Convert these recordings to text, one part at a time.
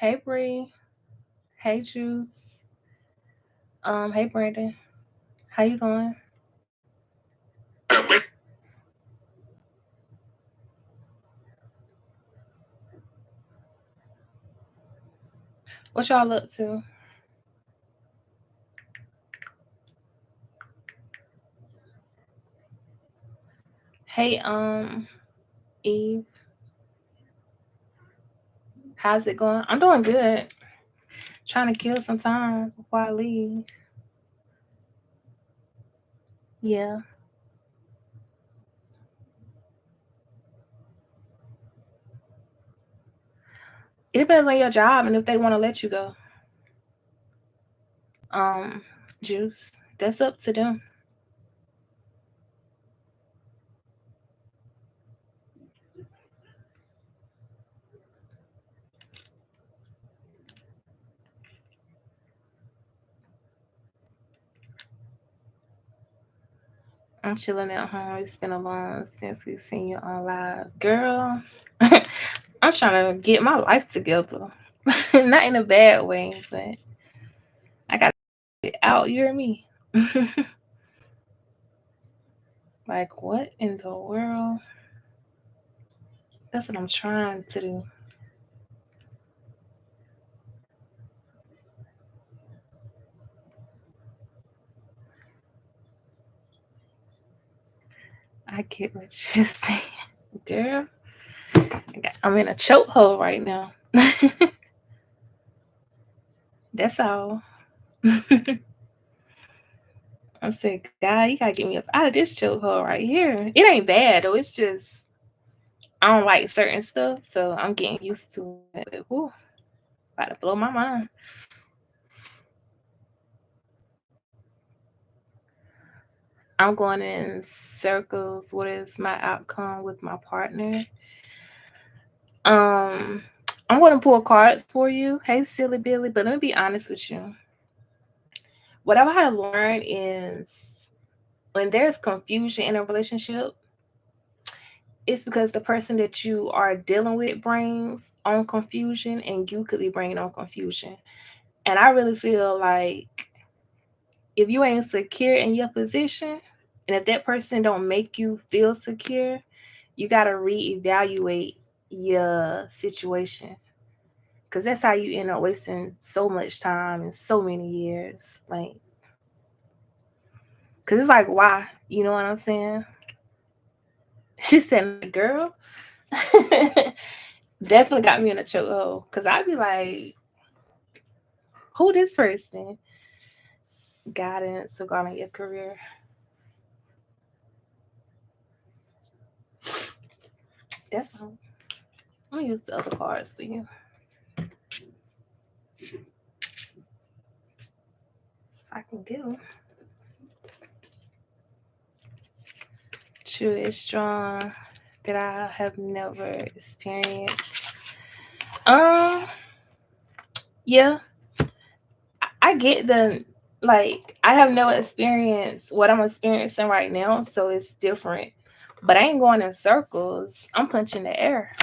Hey Bree. Hey Juice. Hey Brandon. How you doing? What y'all up to? Hey Eve. How's it going? I'm doing good. Trying to kill some time before I leave. Yeah. It depends on your job and if they want to let you go. Um, Juice. That's up to them. I'm chilling at home. It's been a long since we've seen you on live. Girl, I'm trying to get my life together. Not in a bad way, but I got to get out. You hear me? Like, what in the world? That's what I'm trying to do. I get what you're saying, girl. I'm in a chokehold right now. That's all. I said, God, you gotta get me up out of this chokehold right here. It ain't bad though. It's just I don't like certain stuff, so I'm getting used to it. Ooh, about to blow my mind. I'm going in circles. What is my outcome with my partner? Um, I'm gonna pull cards for you. Hey, silly Billy, but let me be honest with you. What I have learned is when there's confusion in a relationship, it's because the person that you are dealing with brings on confusion, and you could be bringing on confusion. And I really feel like if you ain't secure in your position, and if that person don't make you feel secure, you got to reevaluate your situation, because that's how you end up wasting so much time and so many years. Like, because it's like, why? You know what I'm saying? She said, girl, definitely got me in a chokehold. Because I'd be like, who this person? Guidance regarding your career. That's all. I'm going to use the other cards for you. I can get them. True is strong that I have never experienced. Um, yeah, I get the like. I have never experienced what I'm experiencing right now, so it's different. But I ain't going in circles. I'm punching the air,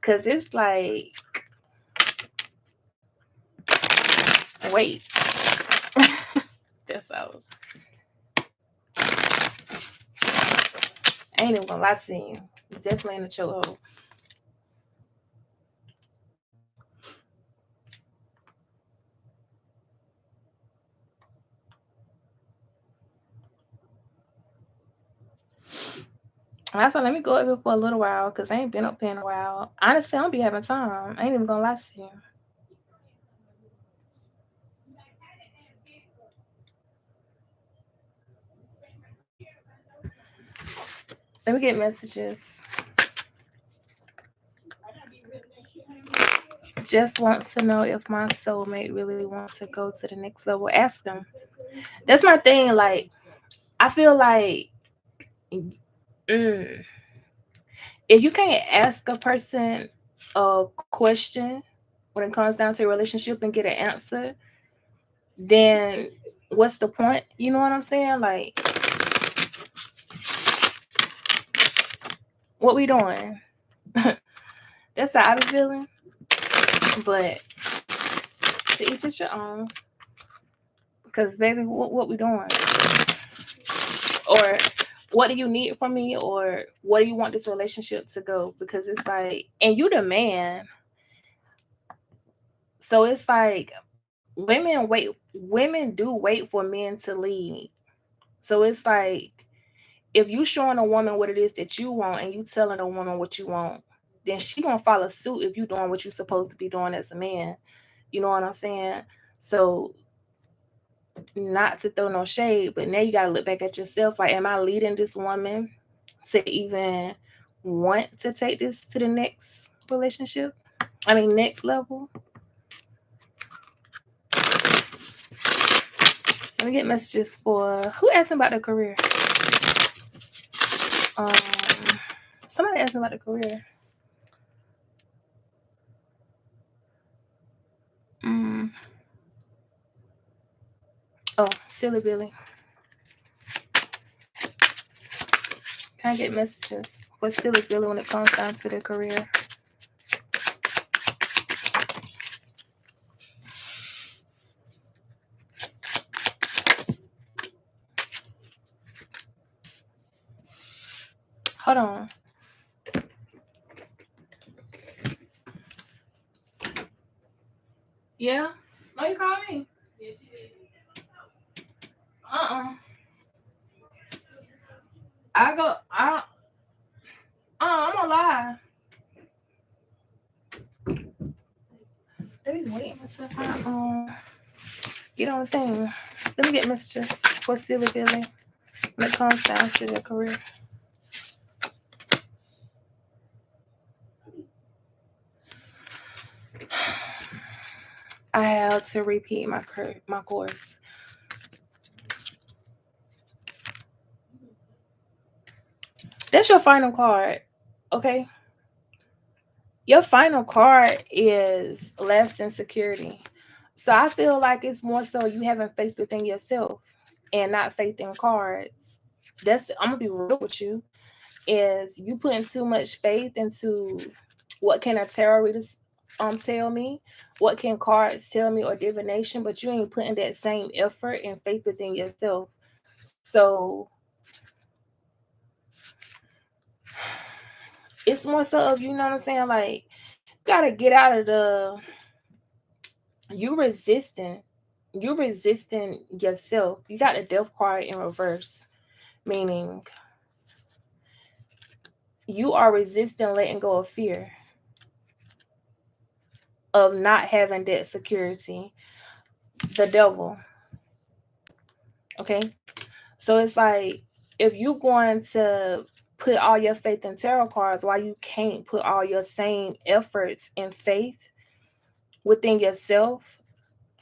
cause it's like, wait, that's all. I ain't even gonna lie to you. Definitely in the chokehold. And I said, let me go up here for a little while because I ain't been up here in a while. Honestly, I don't be having time. I ain't even gonna lie to you. Let me get messages. Just wants to know if my soulmate really wants to go to the next level. Ask them. That's my thing. Like, I feel like mm, if you can't ask a person a question when it comes down to a relationship and get an answer, then what's the point? You know what I'm saying? Like, what we doing? That's how I be feeling. But to each is your own. Because baby, what we doing? Or what do you need from me? Or what do you want this relationship to go? Because it's like, and you the man. So it's like women do wait for men to lead. So it's like if you showing a woman what it is that you want and you telling a woman what you want, then she gonna follow suit if you doing what you're supposed to be doing as a man. You know what I'm saying? So not to throw no shade, but now you gotta look back at yourself. Like, am I leading this woman to even want to take this to the next relationship? I mean, next level. Let me get messages for who asking about the career. Um, somebody asking about the career. Mm. Oh, silly Billy. Can I get messages for silly Billy when it comes down to the career? Hold on. Yeah? No, you call me? I go, I'm gonna lie. They be waiting until I get on the thing. Let me get messages for silly Billy when it comes down to their career. I have to repeat my course. That's your final card, okay? Your final card is less than security. So I feel like it's more so you having faith within yourself and not faith in cards. That's I'm gonna be real with you. Is you putting too much faith into what can a tarot reader tell me, what can cards tell me or divination, but you ain't putting that same effort and faith within yourself. So it's more so of, you know what I'm saying, like you gotta get out of the you resisting yourself. You got the death card in reverse, meaning you are resisting letting go of fear of not having that security. The devil. Okay. So it's like if you're going to put all your faith in tarot cards, why you can't put all your same efforts and faith within yourself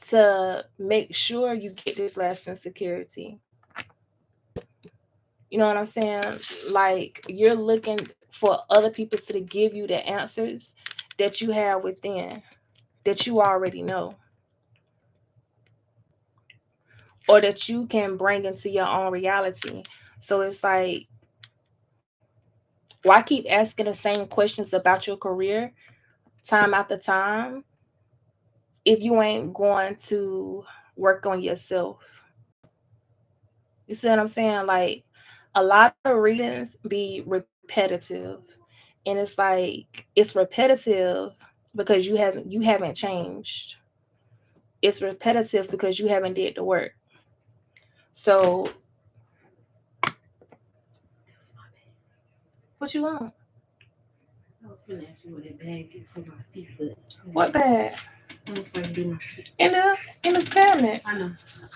to make sure you get this lasting security. You know what I'm saying? Like you're looking for other people to give you the answers that you have within, that you already know, or that you can bring into your own reality. So it's like, why keep asking the same questions about your career time after time if you ain't going to work on yourself? You see what I'm saying? Like a lot of readings be repetitive. And it's like it's repetitive because you haven't changed. It's repetitive because you haven't did the work. So what you want? I was gonna ask you what that bag is for my feet, but What bag? I'm afraid to do my feet. In the cabinet. I know.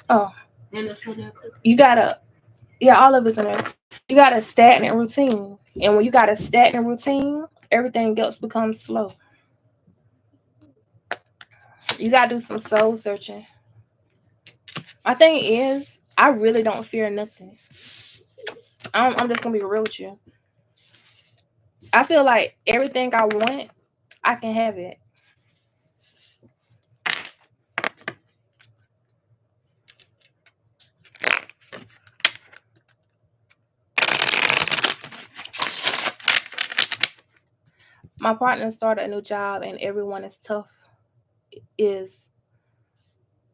Oh. And the toenail clip. You gotta, yeah, all of it's in there. You got a stagnant routine. And when you got a stagnant routine, everything else becomes slow. You gotta do some soul searching. My thing is, I really don't fear nothing. I'm just gonna be real with you. I feel like everything I want, I can have it. My partner started a new job and everyone is tough. is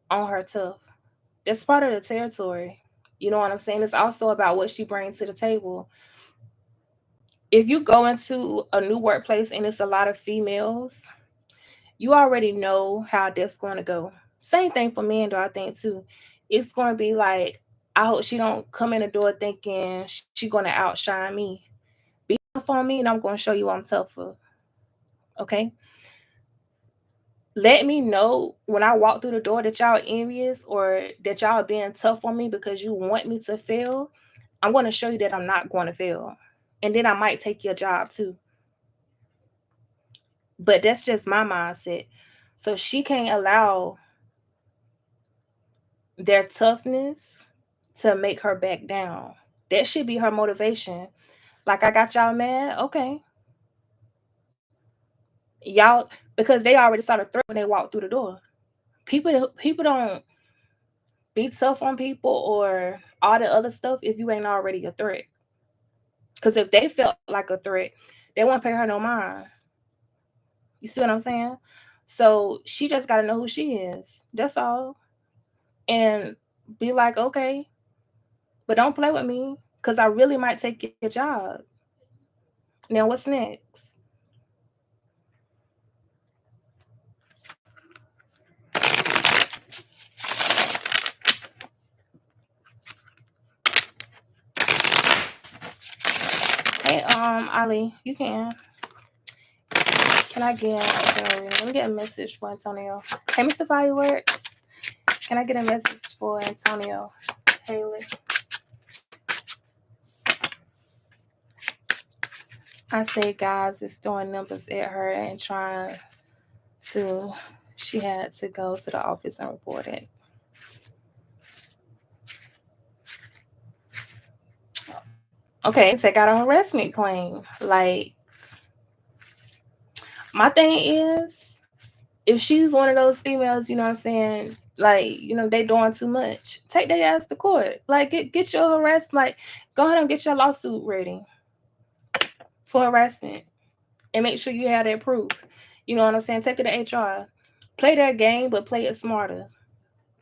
on her tough. That's part of the territory. You know what I'm saying? It's also about what she brings to the table. If you go into a new workplace and it's a lot of females, you already know how that's going to go. Same thing for men, though, I think, too. It's going to be like, I hope she don't come in the door thinking she going to outshine me. Be tough on me, and I'm going to show you I'm tougher. Okay? Let me know when I walk through the door that y'all envious or that y'all being tough on me because you want me to fail. I'm going to show you that I'm not going to fail. And then I might take your job too. But that's just my mindset. So she can't allow their toughness to make her back down. That should be her motivation. Like, I got y'all mad. Okay. Y'all, because they already saw the threat when they walked through the door. People don't be tough on people or all the other stuff if you ain't already a threat. Because if they felt like a threat, they won't pay her no mind. You see what I'm saying? So she just got to know who she is. That's all. And be like, okay, but don't play with me because I really might take your job. Now, what's next? Hey, Ali, you can. Can I get, okay, let me get a message for Antonio. Hey, Mr. Fireworks. Can I get a message for Antonio? Haley. I say guys is throwing numbers at her and trying to, she had to go to the office and report it. Okay, take out a harassment claim. Like, my thing is, if she's one of those females, you know what I'm saying, like, they doing too much, take their ass to court. Like, get your like, go ahead and get your lawsuit ready for harassment and make sure you have that proof. You know what I'm saying? Take it to HR. Play their game, but play it smarter.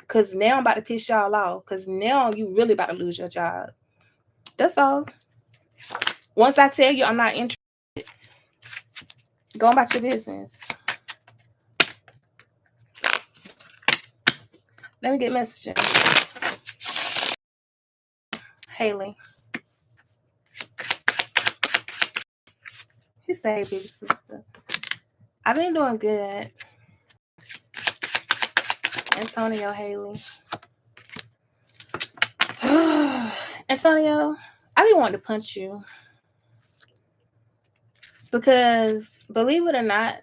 Cause now I'm about to piss y'all off. Cause now you really about to lose your job. That's all. Once I tell you I'm not interested, go about your business. Let me get messaging. Haley. He said, hey, big sister. I've been doing good. Antonio Haley. Antonio, I be wanting to punch you. Because believe it or not,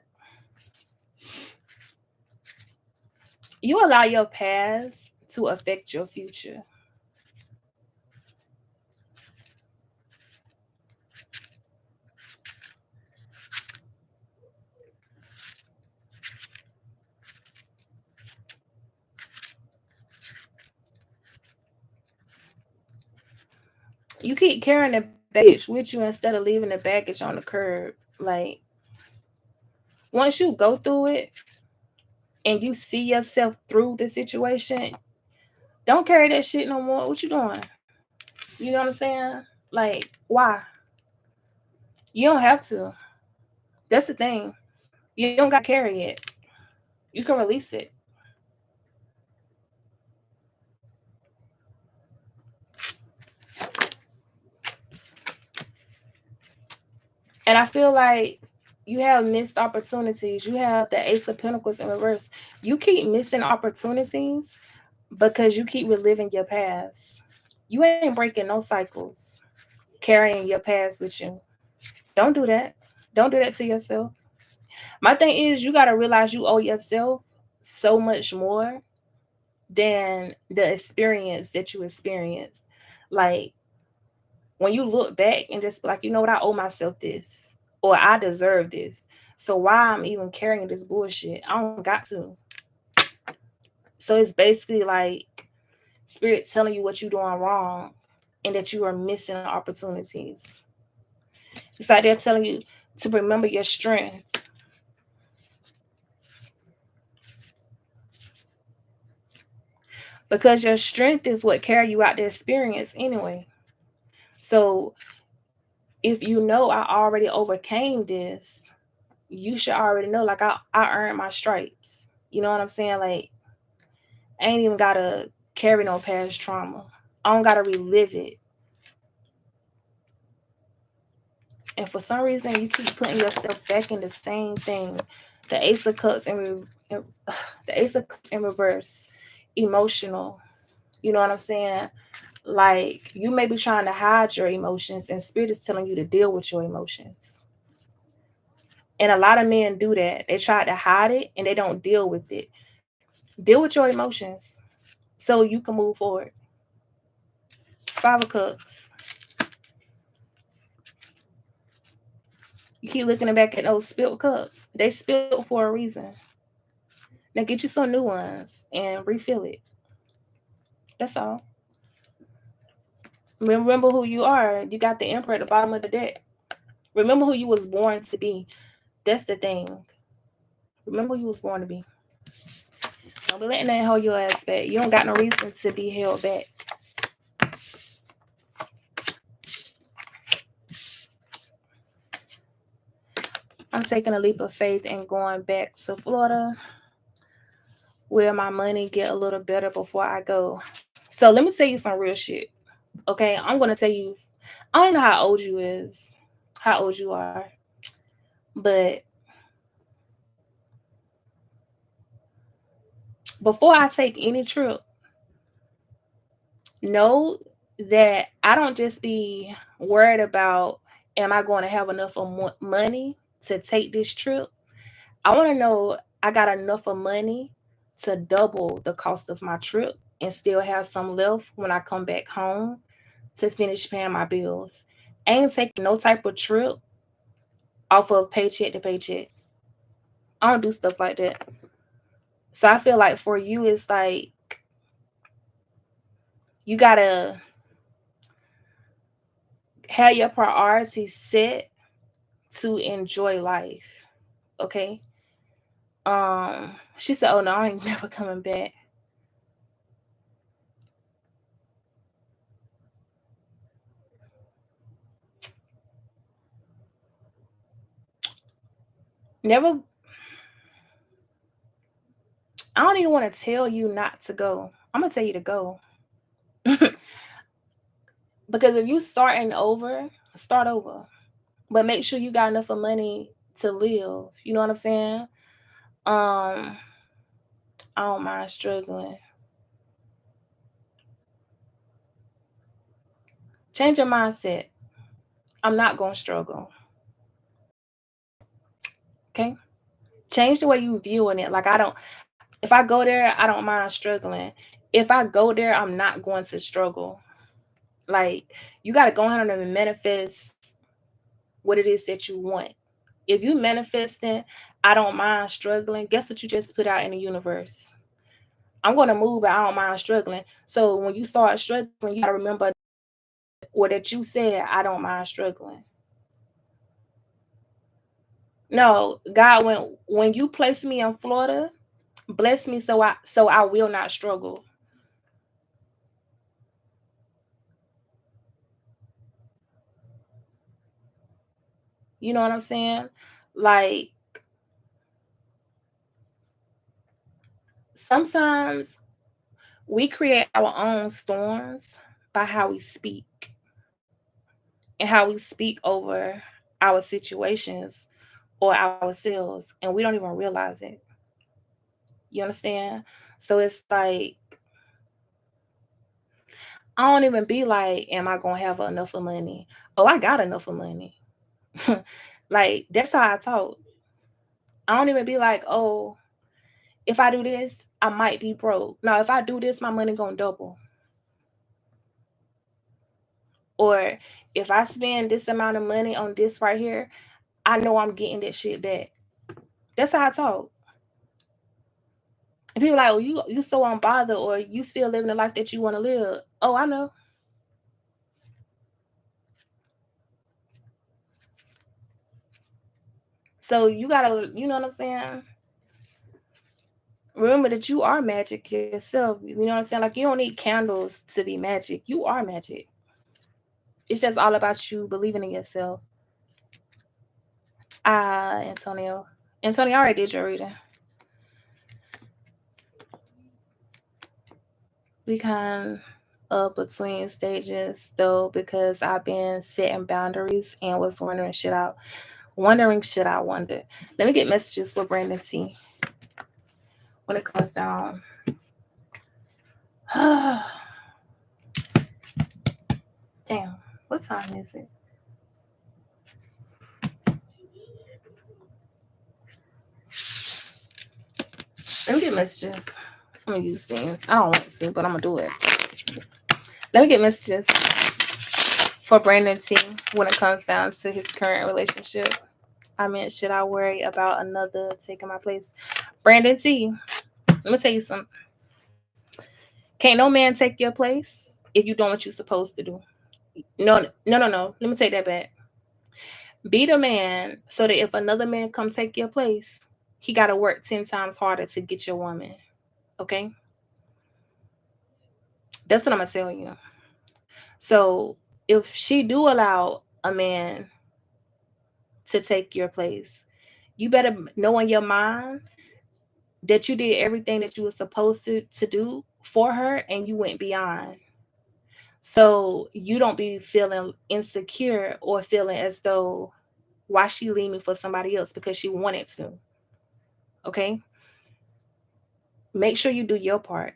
you allow your past to affect your future. You keep carrying the baggage with you instead of leaving the baggage on the curb. Like, once you go through it and you see yourself through the situation, don't carry that shit no more. What you doing? You know what I'm saying? Like, why? You don't have to. That's the thing. You don't got to carry it. You can release it. And I feel like you have missed opportunities. You have the Ace of Pentacles in reverse. You keep missing opportunities because you keep reliving your past. You ain't breaking no cycles carrying your past with you. Don't do that. Don't do that to yourself. My thing is, you got to realize you owe yourself so much more than the experience that you experienced. Like, when you look back and just be like, you know what, I owe myself this, or I deserve this. So why I'm even carrying this bullshit? I don't got to. So it's basically like spirit telling you what you're doing wrong and that you are missing opportunities. It's like they're telling you to remember your strength. because your strength is what carry you out the experience anyway. So if you know I already overcame this, you should already know like I earned my stripes. You know what I'm saying? Like I ain't even gotta carry no past trauma. I don't gotta relive it. And for some reason you keep putting yourself back in the same thing. The Ace of Cups the Ace of Cups in reverse, emotional. You know what I'm saying? Like you may be trying to hide your emotions, and spirit is telling you to deal with your emotions. And a lot of men do that. They try to hide it and they don't deal with it. Deal with your emotions so you can move forward. Five of Cups. You keep looking back at those spilled cups. They spilled for a reason. Now get you some new ones and refill it. That's all. Remember who you are. You got the Emperor at the bottom of the deck. Remember who you was born to be. That's the thing. Remember who you was born to be. Don't be letting that hold your ass back. You don't got no reason to be held back. I'm taking a leap of faith and going back to Florida where my money get a little better before I go. So let me tell you some real shit. Okay, I'm gonna tell you. I don't know how old you is, how old you are, but before I take any trip, know that I don't just be worried about am I going to have enough of money to take this trip. I want to know I got enough of money to double the cost of my trip and still have some left when I come back home to finish paying my bills. I ain't taking no type of trip off of paycheck to paycheck. I don't do stuff like that. So I feel like for you, it's like you gotta have your priorities set to enjoy life. Okay. She said, "Oh no, I ain't never coming back." Never. I don't even want to tell you not to go. I'm gonna tell you to go. Because if you starting over, start over. But make sure you got enough of money to live. You know what I'm saying? I don't mind struggling. Change your mindset. I'm not gonna struggle. Okay? Change the way you viewing it. Like I don't if I go there, I don't mind struggling. If I go there, I'm not going to struggle. Like you gotta go ahead and manifest what it is that you want. If you manifesting, I don't mind struggling, guess what you just put out in the universe? I'm gonna move, but I don't mind struggling. So when you start struggling, you gotta remember or that you said, I don't mind struggling. No, God, when you place me in Florida, bless me so I will not struggle. You know what I'm saying? Like sometimes we create our own storms by how we speak and how we speak over our situations or ourselves, and we don't even realize it. You understand? So it's like I don't even be like, am I gonna have enough of money? Oh, I got enough of money. Like that's how I talk. I don't even be like, oh, if I do this, I might be broke. No, if I do this, my money gonna double. Or if I spend this amount of money on this right here, I know I'm getting that shit back. That's how I talk. And people like, oh, you so unbothered, or you still living the life that you want to live. Oh, I know. So you gotta, you know what I'm saying? Remember that you are magic yourself. You know what I'm saying? Like, you don't need candles to be magic. You are magic. It's just all about you believing in yourself. Antonio. Antonio, I already did your reading. We kind of between stages though, because I've been setting boundaries and was wondering should I wonder. Let me get messages for Brandon T when it comes down. Damn, what time is it? Let me get messages. I'm gonna use things. I don't want to, but I'm gonna do it. Let me get messages for Brandon T when it comes down to his current relationship. I meant, should I worry about another taking my place? Brandon T, let me tell you something. Can't no man take your place if you doing what you're supposed to do. No, no, no, no. Let me take that back. Be the man so that if another man come take your place, he got to work 10 times harder to get your woman. Okay? That's what I'm going to tell you. So if she do allow a man to take your place, you better know in your mind that you did everything that you were supposed to do for her and you went beyond. So you don't be feeling insecure or feeling as though why she leaving for somebody else because she wanted to. Okay? Make sure you do your part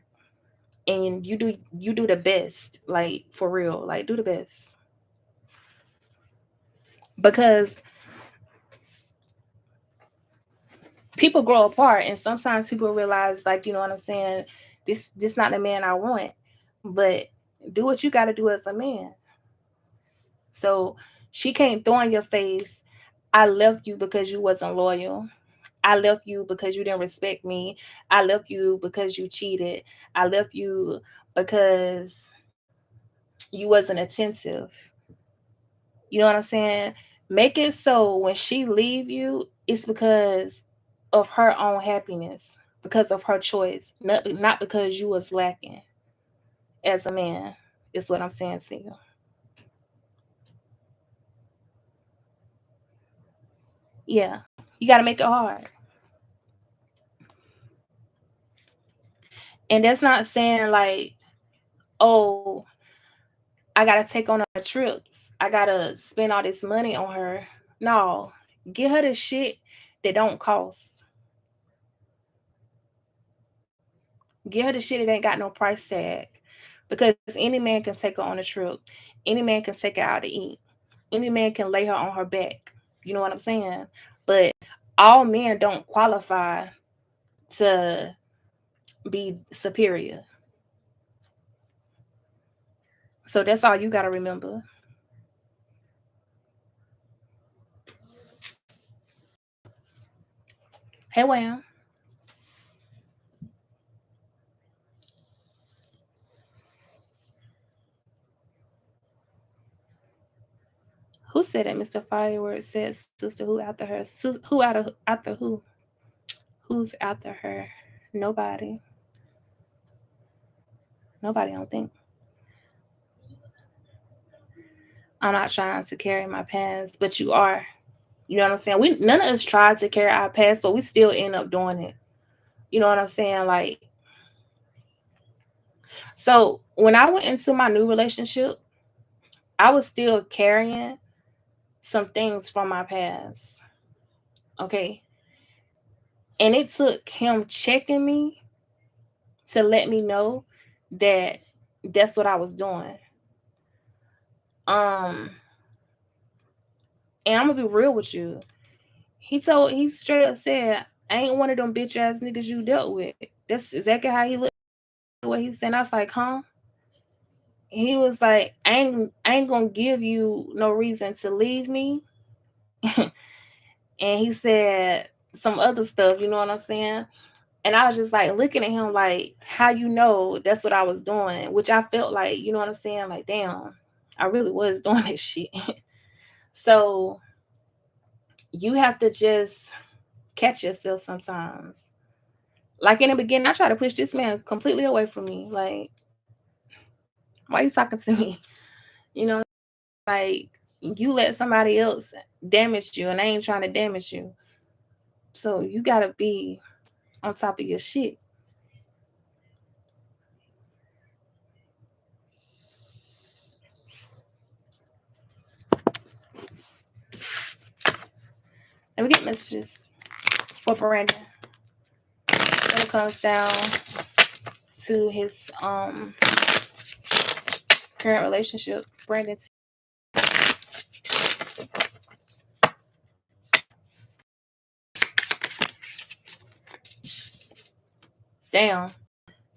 and you do the best, like for real. Like do the best. Because people grow apart and sometimes people realize, like, you know what I'm saying, this not the man I want. But do what you gotta do as a man. So she can't throw in your face, I left you because you wasn't loyal. I left you because you didn't respect me. I left you because you cheated. I left you because you wasn't attentive. You know what I'm saying? Make it so when she leave you, it's because of her own happiness, because of her choice, not because you was lacking as a man. Is what I'm saying to you. Yeah, you got to make it hard, and that's not saying like, oh, I gotta take on her trips. I gotta spend all this money on her. No, get her the shit that don't cost. Get her the shit that ain't got no price tag. Because any man can take her on a trip. Any man can take her out to eat. Any man can lay her on her back. You know what I'm saying? But all men don't qualify to be superior. So that's all you gotta remember. Hey, Wham. Who said that? Mr. Fireworks said, "Sister, who after her? Who after who? Who's after her? Nobody. Nobody. I don't think. I'm not trying to carry my past, but you are. You know what I'm saying? We none of us tried to carry our past, but we still end up doing it. You know what I'm saying? Like, so when I went into my new relationship, I was still carrying some things from my past. Okay. And it took him checking me to let me know that that's what I was doing. Um, and I'm gonna be real with you. He straight up said, I ain't one of them bitch ass niggas you dealt with. That's exactly how he looked. What he said. I was like, huh? He was like, I ain't gonna give you no reason to leave me. And he said some other stuff, you know what I'm saying? And I was just like looking at him like, how you know that's what I was doing? Which I felt like, you know what I'm saying? Like, damn, I really was doing this shit. So you have to just catch yourself sometimes. Like in the beginning, I tried to push this man completely away from me. Like, why you talking to me? You know, like you let somebody else damage you, and I ain't trying to damage you. So you gotta be on top of your shit. And we get messages for Brandon when it comes down to his current relationship. Brandon, damn,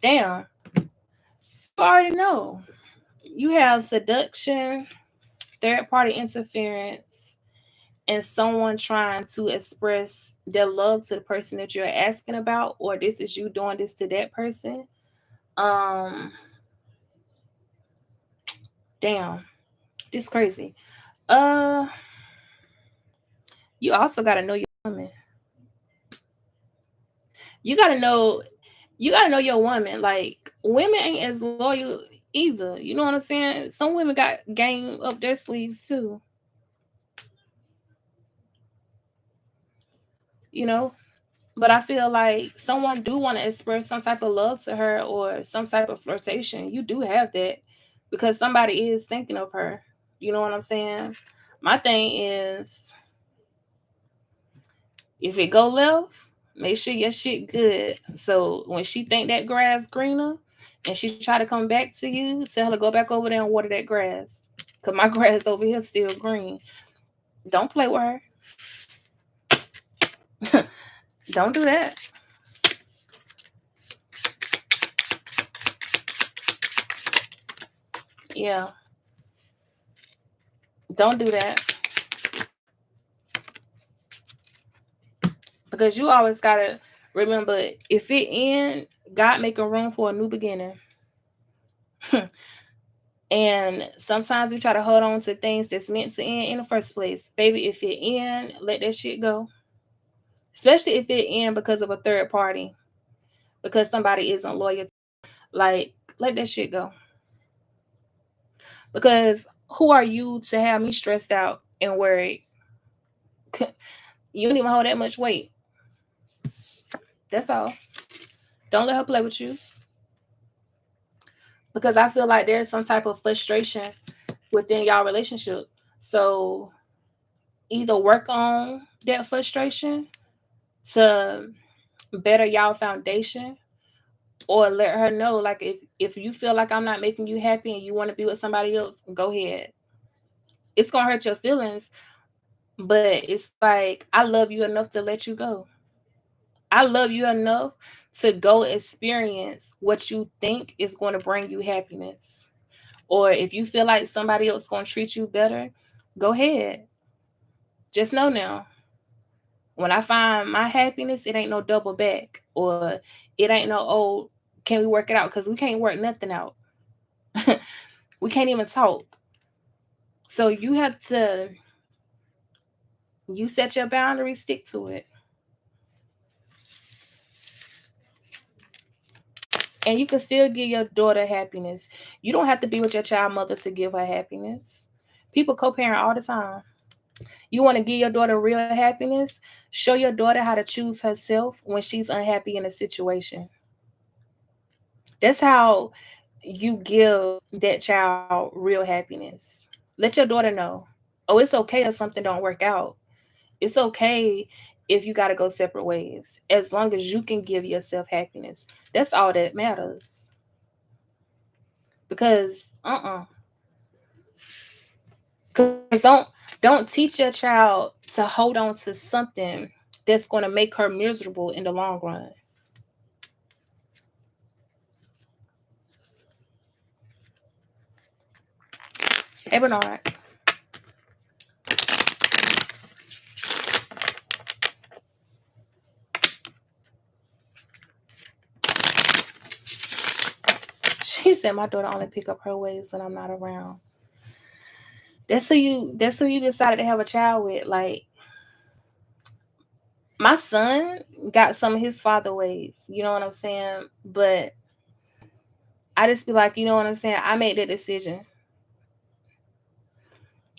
damn. You already know. You have seduction, third party interference, and someone trying to express their love to the person that you're asking about, or this is you doing this to that person. Um, damn, this crazy. Uh, you also gotta know your woman. You gotta know you gotta know your woman. Like women ain't as loyal either. You know what I'm saying? Some women got game up their sleeves too. You know, but I feel like someone do want to express some type of love to her or some type of flirtation. You do have that because somebody is thinking of her. You know what I'm saying? My thing is, if it go left, make sure your shit good. So when she think that grass greener and she try to come back to you, tell her to go back over there and water that grass. Cause my grass over here still green. Don't play with her. Don't do that. Yeah. Don't do that. Because you always gotta remember, if it end, God making room for a new beginning. And sometimes we try to hold on to things that's meant to end in the first place. Baby, if it end, let that shit go. Especially if it end because of a third party, because somebody isn't loyal. Like, let that shit go. Because who are you to have me stressed out and worried? You don't even hold that much weight. That's all. Don't let her play with you. Because I feel like there's some type of frustration within y'all relationship. So either work on that frustration to better y'all foundation, or let her know, like, if you feel like I'm not making you happy and you want to be with somebody else, go ahead. It's gonna hurt your feelings, but it's like, I love you enough to let you go. I love you enough to go experience what you think is going to bring you happiness. Or if you feel like somebody else going to treat you better, go ahead. Just know now, when I find my happiness, it ain't no double back, or it ain't no, oh, can we work it out? Because we can't work nothing out. We can't even talk. So you have to, you set your boundaries, stick to it. And you can still give your daughter happiness. You don't have to be with your child mother to give her happiness. People co-parent all the time. You want to give your daughter real happiness? Show your daughter how to choose herself when she's unhappy in a situation. That's how you give that child real happiness. Let your daughter know, oh, it's okay if something don't work out. It's okay if you got to go separate ways. As long as you can give yourself happiness, that's all that matters. Because because don't teach your child to hold on to something that's going to make her miserable in the long run. Hey Bernard, she said my daughter only pick up her ways when I'm not around. That's who you decided to have a child with. Like, My son got some of his father ways, you know what I'm saying? But I just be like, you know what I'm saying? I made that decision.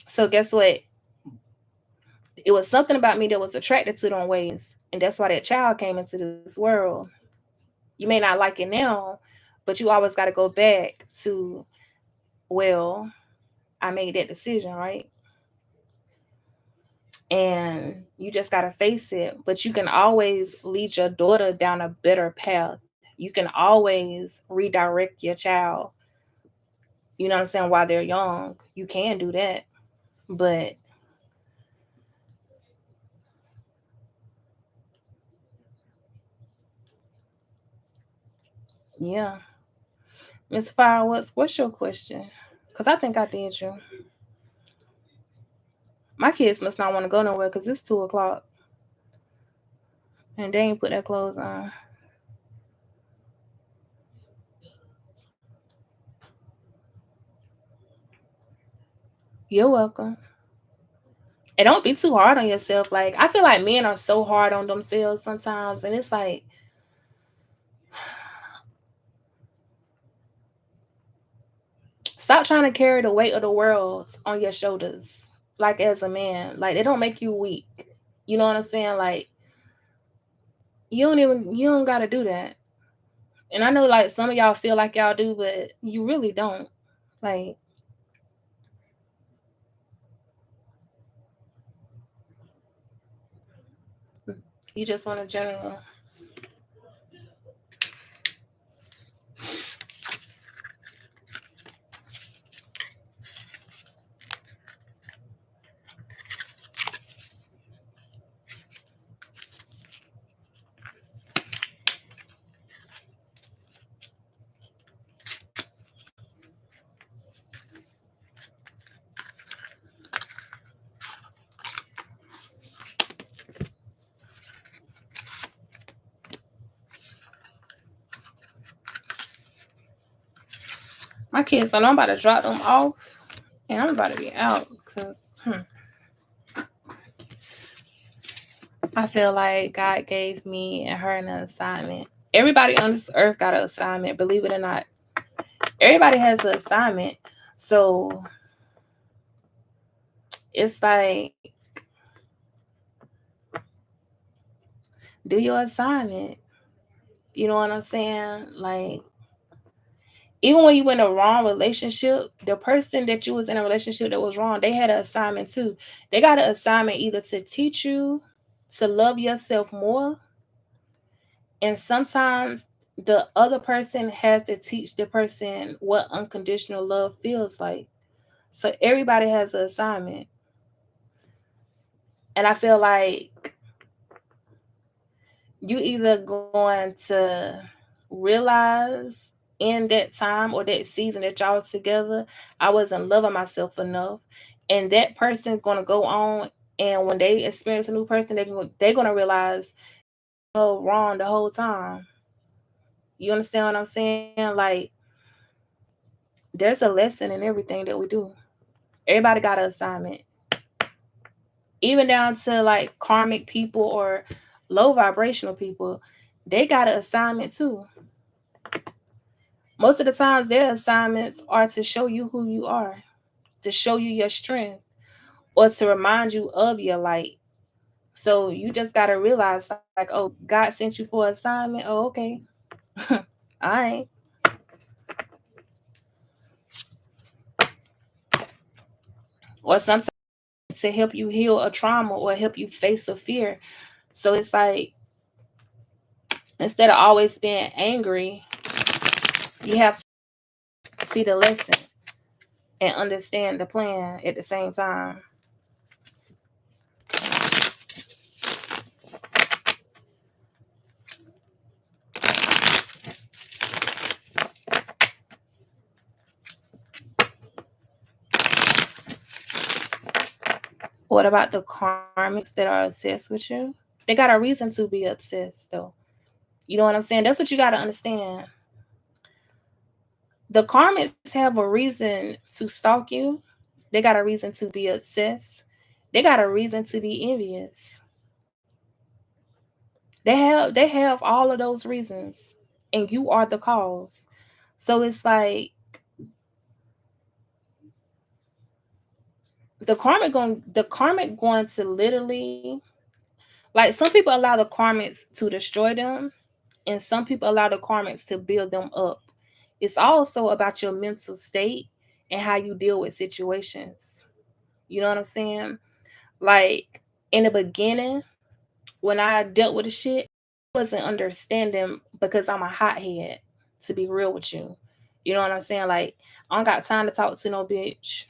So guess what? It was something about me that was attracted to them ways. And that's why that child came into this world. You may not like it now, but you always got to go back to, well, I made that decision, right? And you just got to face it. But you can always lead your daughter down a better path. You can always redirect your child, you know what I'm saying, while they're young. You can do that. But yeah. Miss Fire, what's your question? Because I think I did you. My kids must not want to go nowhere because it's 2 o'clock and they ain't put their clothes on. You're welcome. And don't be too hard on yourself. Like, I feel like men are so hard on themselves sometimes, and it's like, stop trying to carry the weight of the world on your shoulders. Like, as a man, like, it don't make you weak. You know what I'm saying? Like, you don't got to do that. And I know, like, some of y'all feel like y'all do, but you really don't. Like, you just want to general. My kids, I know I'm about to drop them off, and I'm about to be out because I feel like God gave me and her an assignment. Everybody on this earth got an assignment, believe it or not. Everybody has an assignment. So it's like, do your assignment. You know what I'm saying? Like, even when you in a wrong relationship, the person that you was in a relationship that was wrong, they had an assignment too. They got an assignment either to teach you to love yourself more, and sometimes the other person has to teach the person what unconditional love feels like. So everybody has an assignment. And I feel like you either going to realize in that time or that season that y'all together, I wasn't loving myself enough. And that person's gonna go on, and when they experience a new person, they're gonna realize, oh, wrong the whole time. You understand what I'm saying? Like, there's a lesson in everything that we do. Everybody got an assignment. Even down to like karmic people or low vibrational people, they got an assignment too. Most of the times, their assignments are to show you who you are, to show you your strength, or to remind you of your light. So you just got to realize, like, oh, God sent you for assignment. Oh, okay. All right. Or sometimes to help you heal a trauma or help you face a fear. So it's like, instead of always being angry, you have to see the lesson and understand the plan at the same time. What about the karmics that are obsessed with you? They got a reason to be obsessed, though. You know what I'm saying? That's what you got to understand. The karmics have a reason to stalk you. They got a reason to be obsessed. They got a reason to be envious. They have all of those reasons, and you are the cause. So it's like the karmic going to literally, like, some people allow the karmics to destroy them, and some people allow the karmics to build them up. It's also about your mental state and how you deal with situations. You know what I'm saying? Like, in the beginning, when I dealt with the shit, I wasn't understanding because I'm a hothead, to be real with you. You know what I'm saying? Like, I don't got time to talk to no bitch.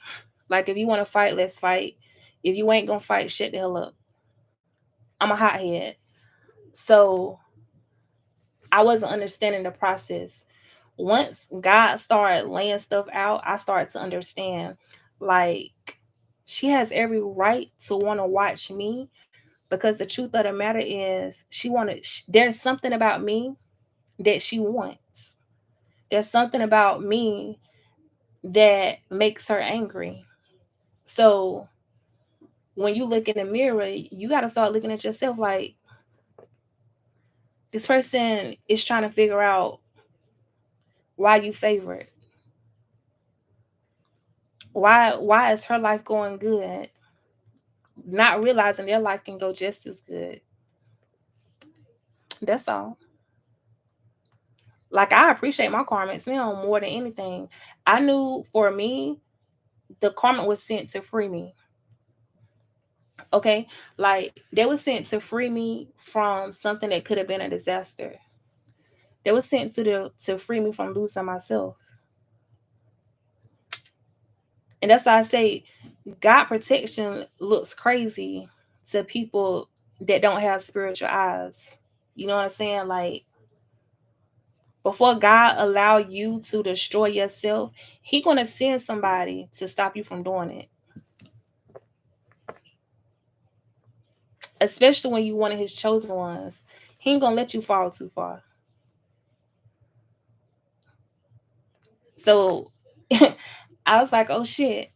Like, if you want to fight, let's fight. If you ain't gonna fight, shut the hell up. I'm a hothead. So I wasn't understanding the process. Once God started laying stuff out, I started to understand, like, she has every right to want to watch me, because the truth of the matter is there's something about me that she wants. There's something about me that makes her angry. So when you look in the mirror, you got to start looking at yourself like, this person is trying to figure out why you favorite. Why is her life going good? Not realizing their life can go just as good. That's all. Like, I appreciate my karmics now more than anything. I knew for me, the karma was sent to free me. Okay? Like, they was sent to free me from something that could have been a disaster. They was sent to free me from losing myself. And that's why I say God protection looks crazy to people that don't have spiritual eyes. You know what I'm saying? Like, before God allow you to destroy yourself, He gonna send somebody to stop you from doing it. Especially when you one of His chosen ones, He ain't gonna let you fall too far. So I was like, oh shit.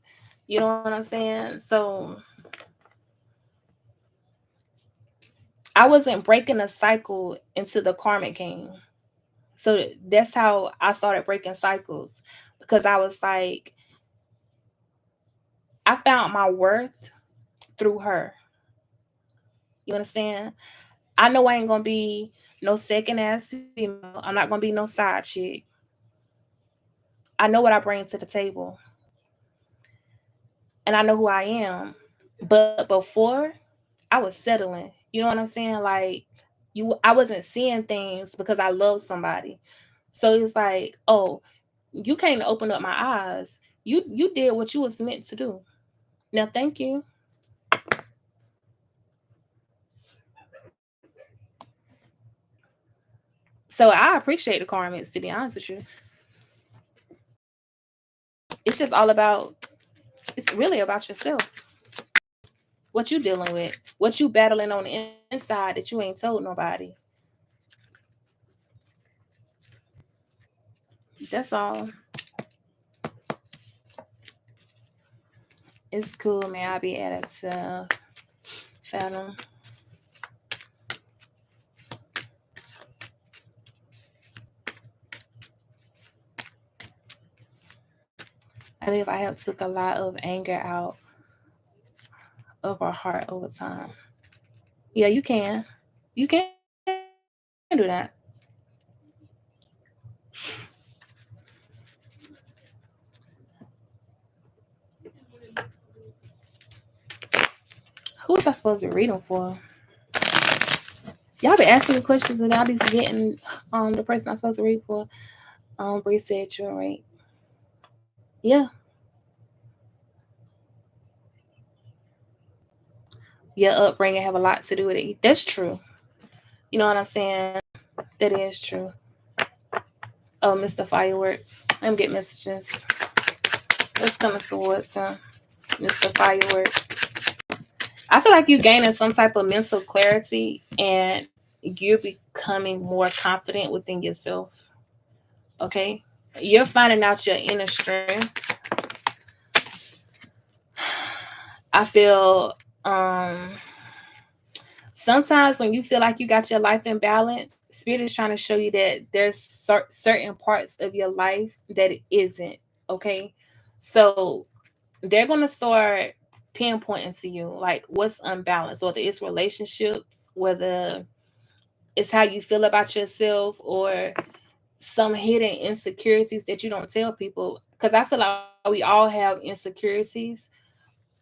You know what I'm saying? So I wasn't breaking a cycle into the karmic game. So that's how I started breaking cycles, because I was like, I found my worth through her. You understand? I know I ain't gonna be no second ass female. I'm not gonna be no side chick. I know what I bring to the table, and I know who I am. But before, I was settling. You know what I'm saying? Like, I wasn't seeing things because I love somebody. So it's like, oh, you came to open up my eyes. You did what you was meant to do. Now, thank you. So I appreciate the karmics, to be honest with you. It's just all about. It's really about yourself. What you dealing with, what you battling on the inside that you ain't told nobody. That's all. It's cool, man. I'll be at it to Fathom. I believe I have took a lot of anger out of our heart over time. Yeah, you can. You can do that. Who was I supposed to be reading for? Y'all be asking me questions and I'll be forgetting the person I'm supposed to read for. Bree said you're right. Yeah. Your upbringing have a lot to do with it. That's true. You know what I'm saying? That is true. Oh, Mr. Fireworks. Let me get messages. Let's come towards him. Mr. Fireworks. I feel like you're gaining some type of mental clarity and you're becoming more confident within yourself. Okay? You're finding out your inner strength. I feel Sometimes when you feel like you got your life in balance, spirit is trying to show you that there's certain parts of your life that it isn't. Okay. So they're going to start pinpointing to you like what's unbalanced, whether it's relationships, whether it's how you feel about yourself, or some hidden insecurities that you don't tell people. Because I feel like we all have insecurities,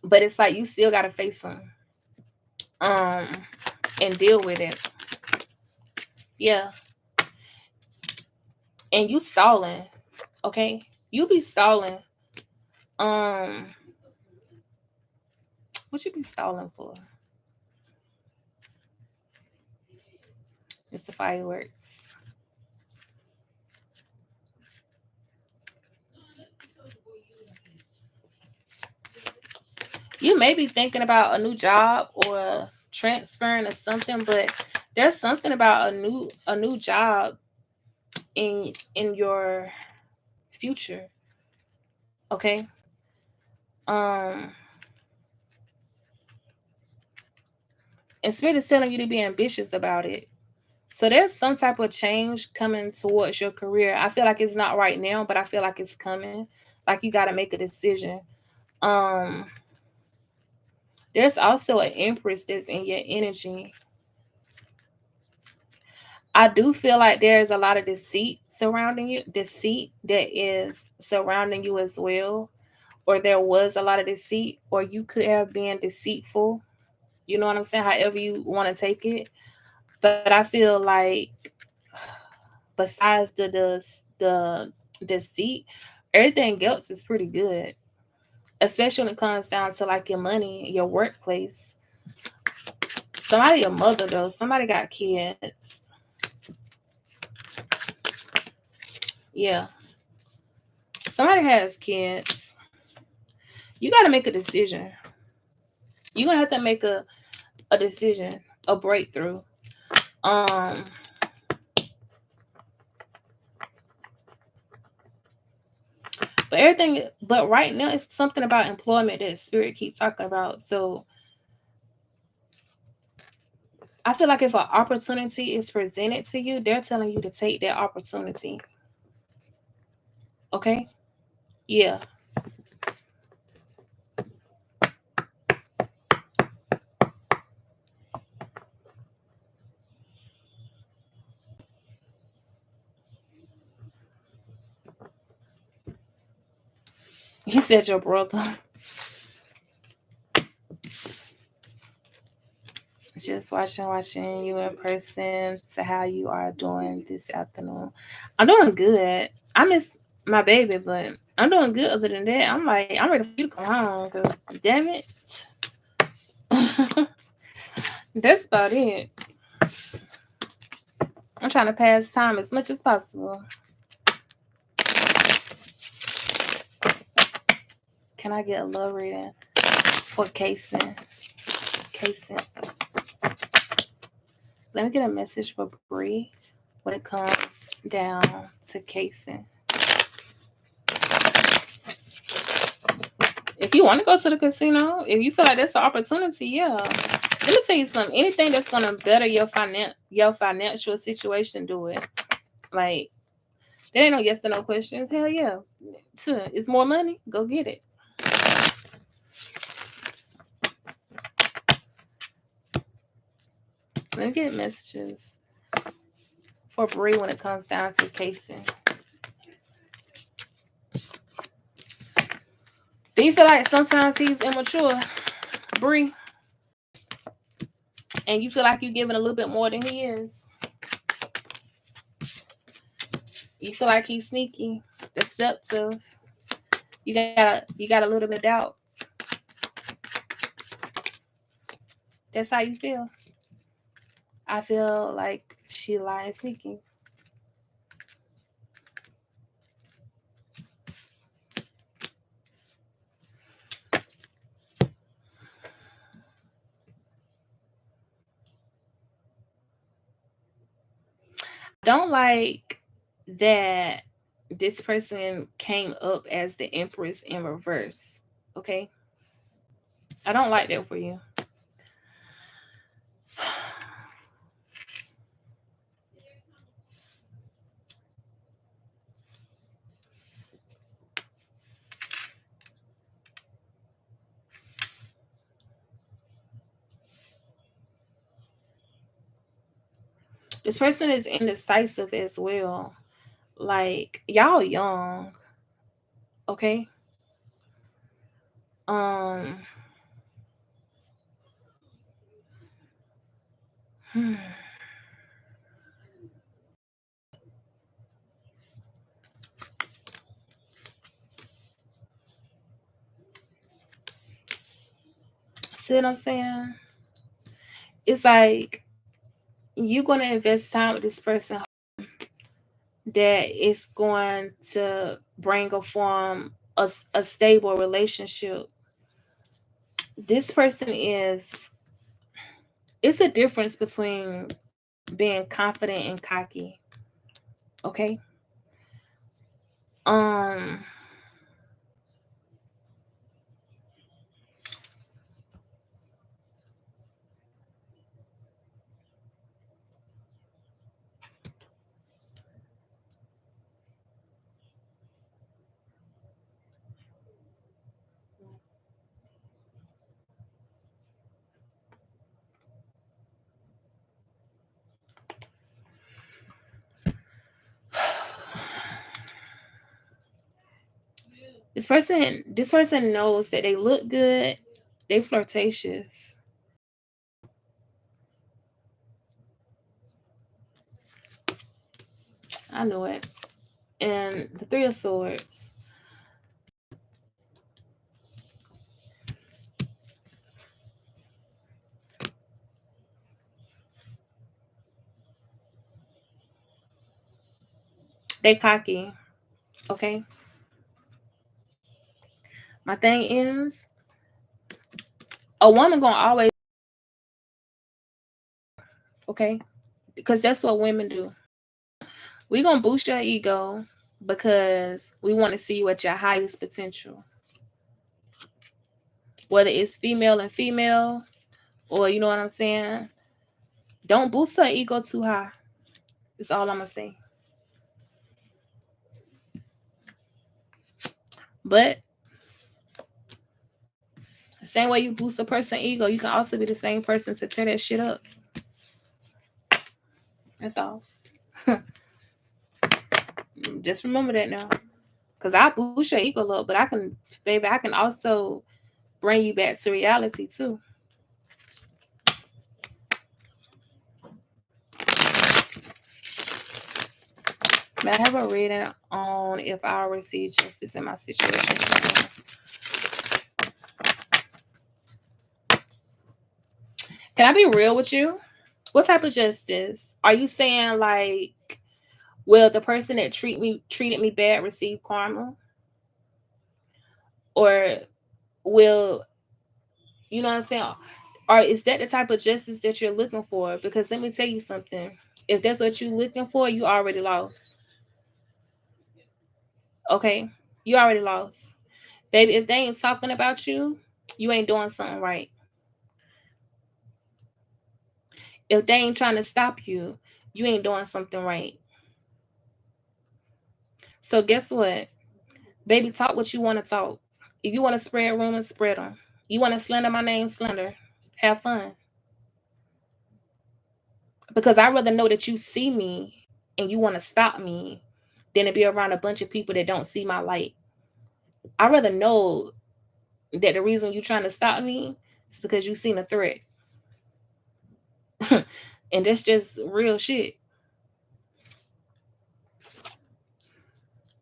but it's like you still got to face them, um and deal with it. Yeah. And you stalling. Okay, you be stalling. um what you be stalling for? It's the fireworks. You may be thinking about a new job or transferring or something, but there's something about a new job in your future. Okay. um and spirit is telling you to be ambitious about it. So there's some type of change coming towards your career. I feel like it's not right now, but I feel like it's coming. Like you got to make a decision. um there's also an empress that's in your energy. I do feel like there's a lot of deceit that is surrounding you as well, or there was a lot of deceit, or you could have been deceitful. You know what I'm saying? However you want to take it. But I feel like besides the deceit, everything else is pretty good. Especially when it comes down to like your money, your workplace. Somebody a mother though. Somebody got kids. Yeah. Somebody has kids. You got to make a decision. You're gonna have to make a decision, a breakthrough. Um, but right now it's something about employment that spirit keeps talking about. So I feel like if an opportunity is presented to you, they're telling you to take that opportunity. Okay? Yeah. You said your brother. Just watching you in person to how you are doing this afternoon. I'm doing good. I miss my baby, but I'm doing good other than that. I'm like, I'm ready for you to come home because damn it. That's about it. I'm trying to pass time as much as possible. Can I get a love reading for Casey? Casey. Let me get a message for Bree when it comes down to Casey. If you want to go to the casino, if you feel like that's an opportunity, yeah. Let me tell you something. Anything that's gonna better your financial situation, do it. Like there ain't no yes or no questions. Hell yeah. It's more money. Go get it. Let me get messages for Bree when it comes down to Casey. Do you feel like sometimes he's immature, Bree, and you feel like you're giving a little bit more than he is? You feel like he's sneaky, deceptive. You got a little bit of doubt. That's how you feel. I feel like she lying, sneaky. I don't like that this person came up as the Empress in reverse. Okay, I don't like that for you. This person is indecisive as well. Like y'all young, okay? Um, hmm. See what I'm saying? It's like you're gonna invest time with this person that is going to bring a form a stable relationship. This person is, it's a difference between being confident and cocky. Okay. Um this person knows that they look good, they flirtatious. I know it. And the Three of Swords, they cocky. Okay. My thing is, a woman gonna always, okay, because that's what women do. We gonna boost your ego because we want to see you at your highest potential, whether it's female and female, or you know what I'm saying. Don't boost her ego too high. That's all I'm gonna say. But the same way you boost a person's ego, you can also be the same person to tear that shit up. That's all. Just remember that now. Cause I boost your ego a little, but I can, baby, I can also bring you back to reality too. May I have a reading on if I receive justice in my situation? Can I be real with you? What type of justice? Are you saying like, will the person that treated me bad receive karma? Or will, you know what I'm saying? Or is that the type of justice that you're looking for? Because let me tell you something. If that's what you're looking for, you already lost. Okay? You already lost. Baby, if they ain't talking about you, you ain't doing something right. If they ain't trying to stop you, you ain't doing something right. So guess what? Baby, talk what you want to talk. If you want to spread rumors, spread them. You want to slander my name, slander. Have fun. Because I rather know that you see me and you want to stop me than to be around a bunch of people that don't see my light. I rather know that the reason you trying to stop me is because you seen a threat. And that's just real shit.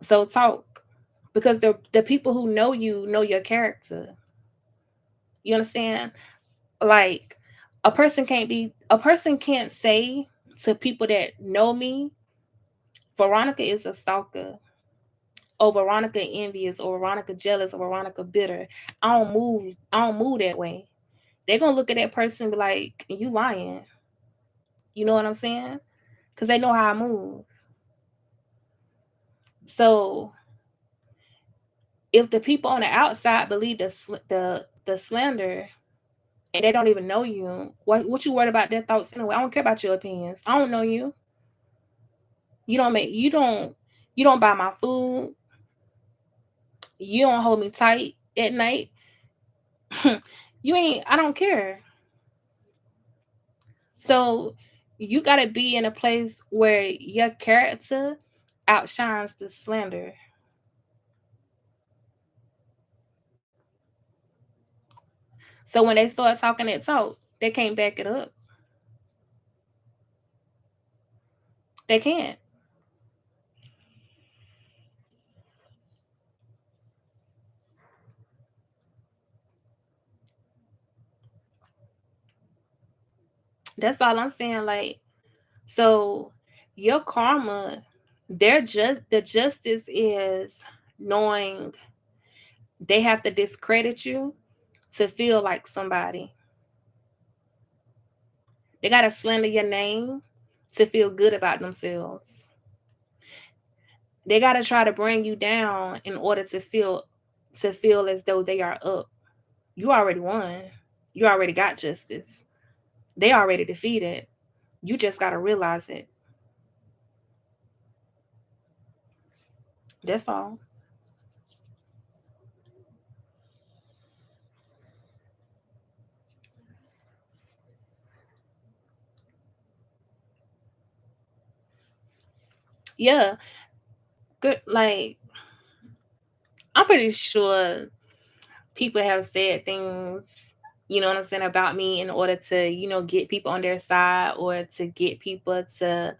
So talk. Because the people who know your character. You understand? Like a person can't say to people that know me, Veronica is a stalker, or Veronica envious, or Veronica jealous, or Veronica bitter. I don't move that way. They're gonna look at that person and be like, you lying. You know what I'm saying? Because they know how I move. So if the people on the outside believe the slander and they don't even know you, what you worried about their thoughts anyway? I don't care about your opinions. I don't know you. You don't buy my food. You don't hold me tight at night. You ain't, I don't care. So You got to be in a place where your character outshines the slander. So when they start talking that talk, they can't back it up. They can't. That's all I'm saying. Like, so your karma, the justice is knowing they have to discredit you to feel like somebody. They gotta slander your name to feel good about themselves. They gotta try to bring you down in order to feel as though they are up. You already won. You already got justice. They already defeated. You just gotta realize it. That's all. Yeah. Good, like I'm pretty sure people have said things, you know what I'm saying, about me in order to, get people on their side or to get people to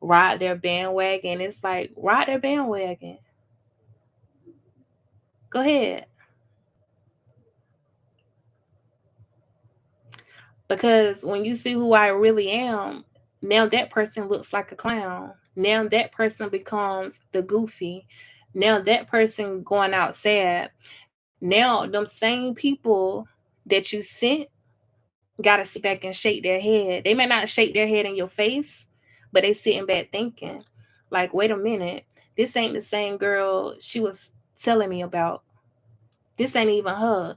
ride their bandwagon. It's like, ride their bandwagon. Go ahead. Because when you see who I really am, now that person looks like a clown. Now that person becomes the goofy. Now that person going out sad. Now them same people that you sent gotta sit back and shake their head. They may not shake their head in your face, but they sitting back thinking, like, wait a minute, this ain't the same girl she was telling me about. This ain't even her.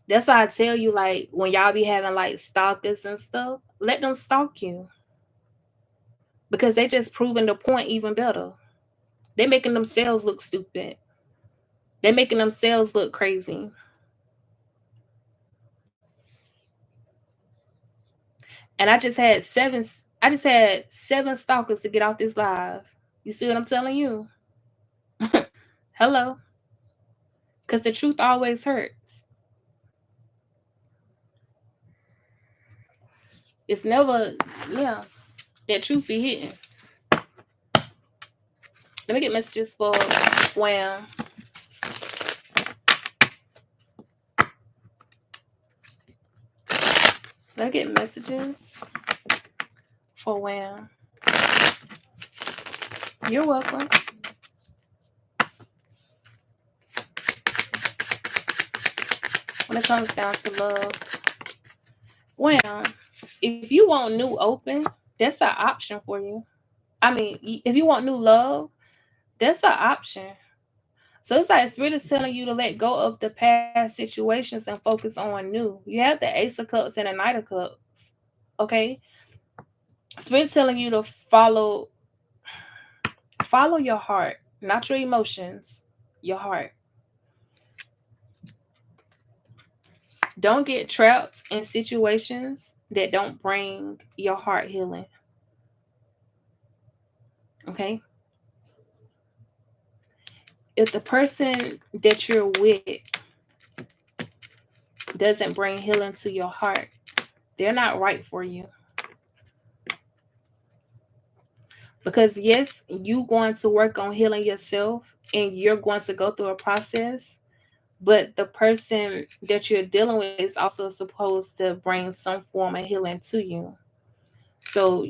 That's why I tell you, like, when y'all be having like stalkers and stuff, let them stalk you because they just proving the point even better. They making themselves look stupid. They making themselves look crazy. And I just had 7 stalkers to get off this live. You see what I'm telling you? Hello. Because the truth always hurts. It's never, yeah, that truth be hitting. Let me get messages for Wham. Let me get messages for Wham. You're welcome. When it comes down to love, Wham, if you want new open, that's an option for you. I mean, if you want new love, that's an option. So it's like Spirit is telling you to let go of the past situations and focus on new. You have the Ace of Cups and the Knight of Cups. Okay? Spirit telling you to follow your heart, not your emotions, your heart. Don't get trapped in situations that don't bring your heart healing. Okay? If the person that you're with doesn't bring healing to your heart, they're not right for you. Because yes, you going to work on healing yourself and you're going to go through a process, but the person that you're dealing with is also supposed to bring some form of healing to you. So,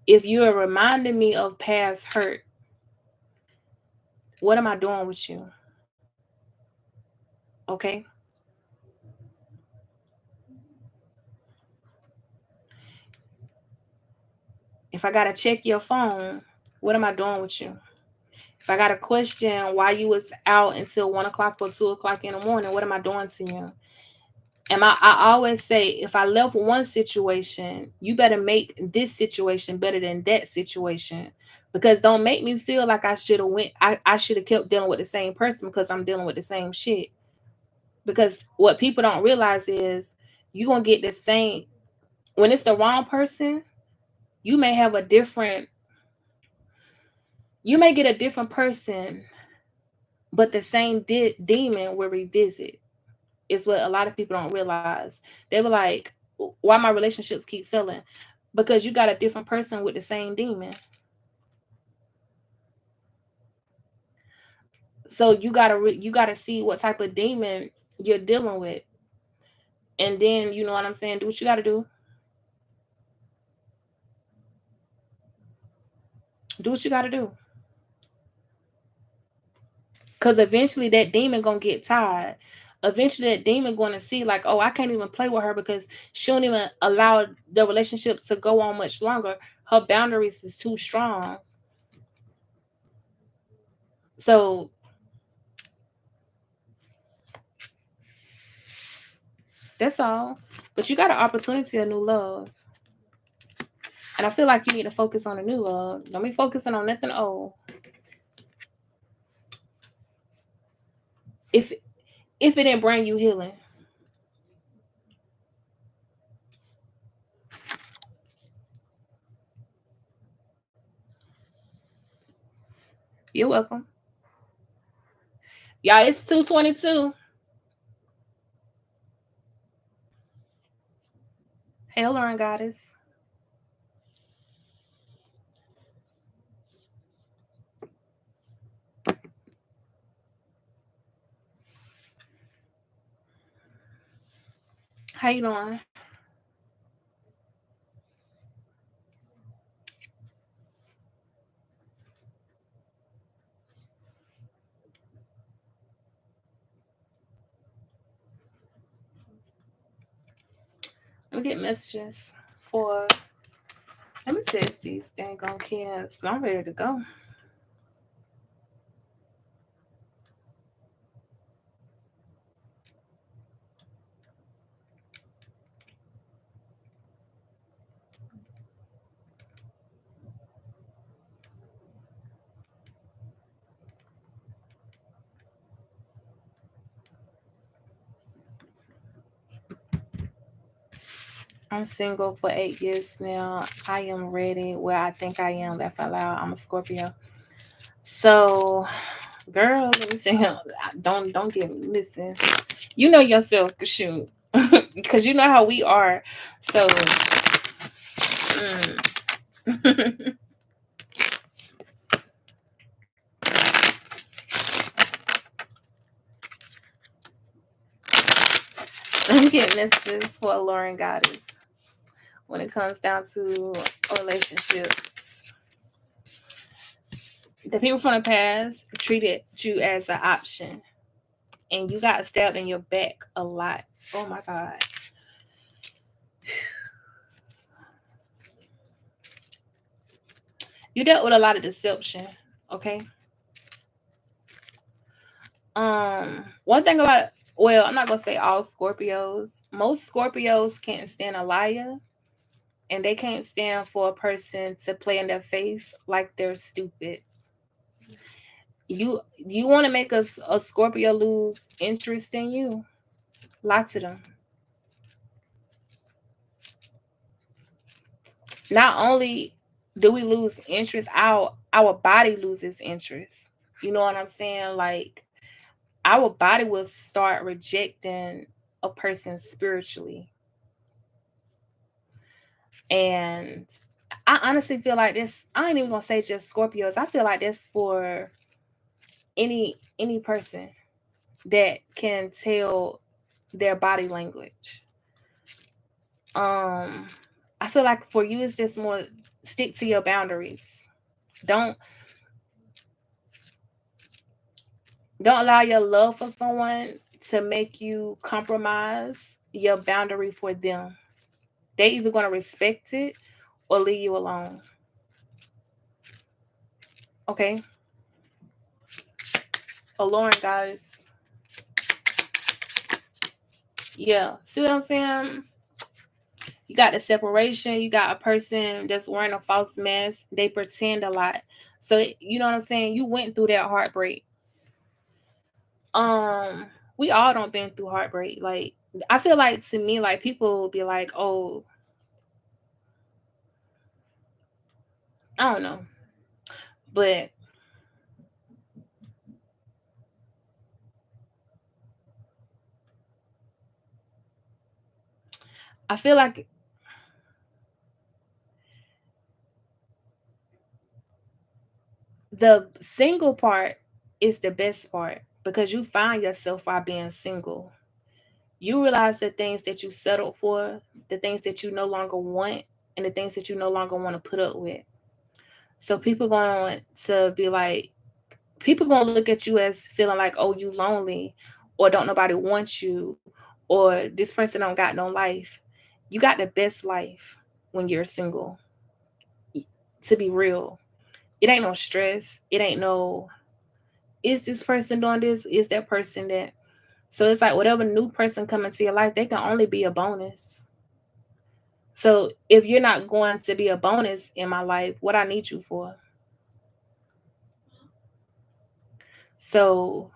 if you are reminding me of past hurt, what am I doing with you? Okay? If I got to check your phone, what am I doing with you? If I got a question why you was out until 1 o'clock or 2 o'clock in the morning, what am I doing to you? I always say, if I left one situation, you better make this situation better than that situation. Because don't make me feel like I should have kept dealing with the same person because I'm dealing with the same shit. Because what people don't realize is you gonna get the same. When it's the wrong person, you may have a different, you may get a different person, but the same demon will revisit. Is what a lot of people don't realize. They were like, why my relationships keep failing? Because you got a different person with the same demon. So you gotta see what type of demon you're dealing with, and then you know what I'm saying. Do what you gotta do. Do what you gotta do. Cause eventually that demon gonna get tired. Eventually that demon gonna see like, oh, I can't even play with her because she don't even allow the relationship to go on much longer. Her boundaries is too strong. So that's all. But you got an opportunity of new love. And I feel like you need to focus on the new love. Don't be focusing on nothing old. If if it didn't bring you healing. You're welcome. Y'all, it's 2:22. Hey, Lauren Goddess. How you doing? I'm getting messages for. Let me test these dang on kids. I'm ready to go. I'm single for 8 years now. I am ready where I think I am. Laugh out loud. I'm a Scorpio. So, girl, let me say, don't get me. Listen, you know yourself, shoot, because you know how we are. So, mm. I'm getting messages for Lauren Goddess when it comes down to relationships. The people from the past treated you as an option, and you got stabbed in your back a lot. Oh my God. You dealt with a lot of deception. Okay. One thing about, well, I'm not gonna say all Scorpios. Most Scorpios can't stand a liar, and they can't stand for a person to play in their face like they're stupid. You want to make a Scorpio lose interest in you? Lots of them. Not only do we lose interest, our body loses interest. You know what I'm saying? Like our body will start rejecting a person spiritually. And I honestly feel like this, I ain't even gonna say just Scorpios. I feel like this for any person that can tell their body language. Um I feel like for you it's just more stick to your boundaries. Don't don't allow your love for someone to make you compromise your boundary for them. They either gonna respect it or leave you alone. Okay? Oh Lauren guys. Yeah. See what I'm saying? You got the separation, you got a person that's wearing a false mask, they pretend a lot. So you know what I'm saying? You went through that heartbreak. Um, we all don't been through heartbreak. Like I feel like to me, like people will be like, oh, I don't know, but I feel like the single part is the best part because you find yourself while being single. You realize the things that you settled for, the things that you no longer want, and the things that you no longer want to put up with. So people going to be like, people gonna look at you as feeling like, oh, you lonely, or don't nobody want you, or this person don't got no life. You got the best life when you're single. To be real, it ain't no stress. It ain't no, is this person doing this? Is that person that? So it's like whatever new person come into your life, they can only be a bonus. So if you're not going to be a bonus in my life, what I need you for? So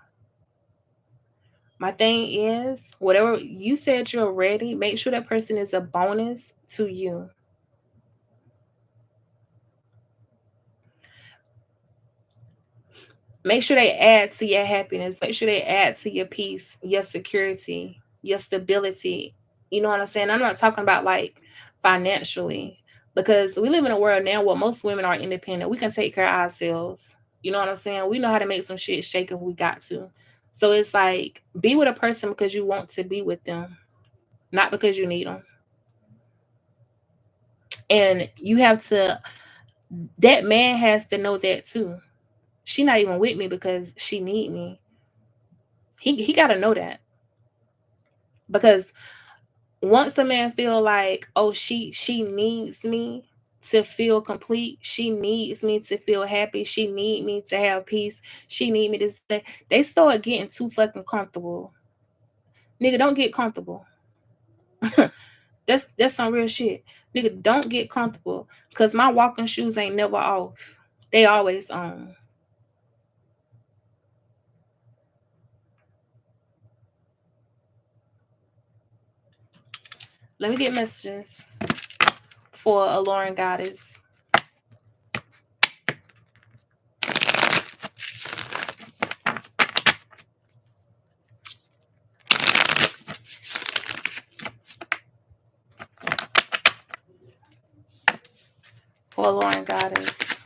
my thing is, whatever you said you're ready, make sure that person is a bonus to you. Make sure they add to your happiness. Make sure they add to your peace, your security, your stability. You know what I'm saying? I'm not talking about like financially because we live in a world now where most women are independent. We can take care of ourselves. You know what I'm saying? We know how to make some shit shake if we got to. So it's like be with a person because you want to be with them, not because you need them. And you have to, that man has to know that too. She not even with me because she need me. He got to know that because once a man feel like, oh, she needs me to feel complete, she needs me to feel happy, she need me to have peace, she need me to say, they start getting too fucking comfortable. Nigga, don't get comfortable. That's some real shit. Nigga, don't get comfortable because my walking shoes ain't never off. They always on. Let me get messages for a Lauren Goddess. For a Lauren Goddess.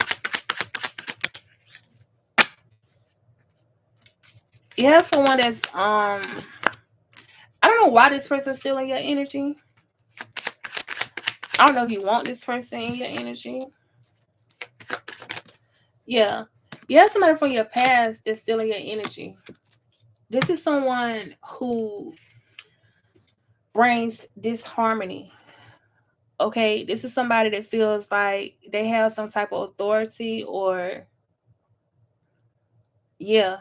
You have someone that's I don't know why this person's stealing your energy. I don't know if you want this person in your energy. Yeah. You have somebody from your past that's stealing your energy. This is someone who brings disharmony. Okay. This is somebody that feels like they have some type of authority or, yeah.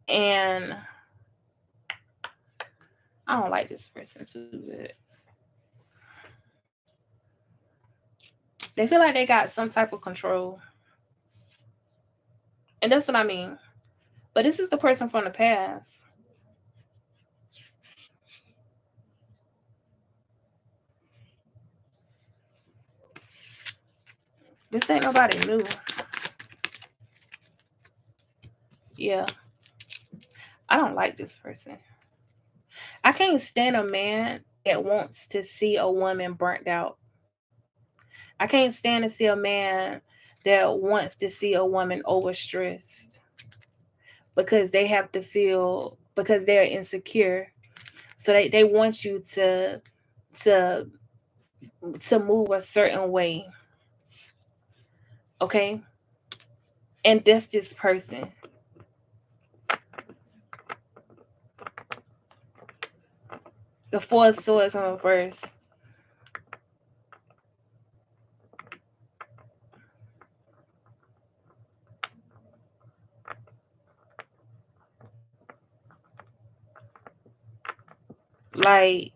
And I don't like this person too good. They feel like they got some type of control. And that's what I mean. But this is the person from the past. This ain't nobody new. Yeah. I don't like this person. I can't stand a man that wants to see a woman burnt out. I can't stand to see a man that wants to see a woman overstressed because they have to feel because they're insecure. So they want you to to move a certain way. Okay? And that's this person. The four of swords in reverse. Like,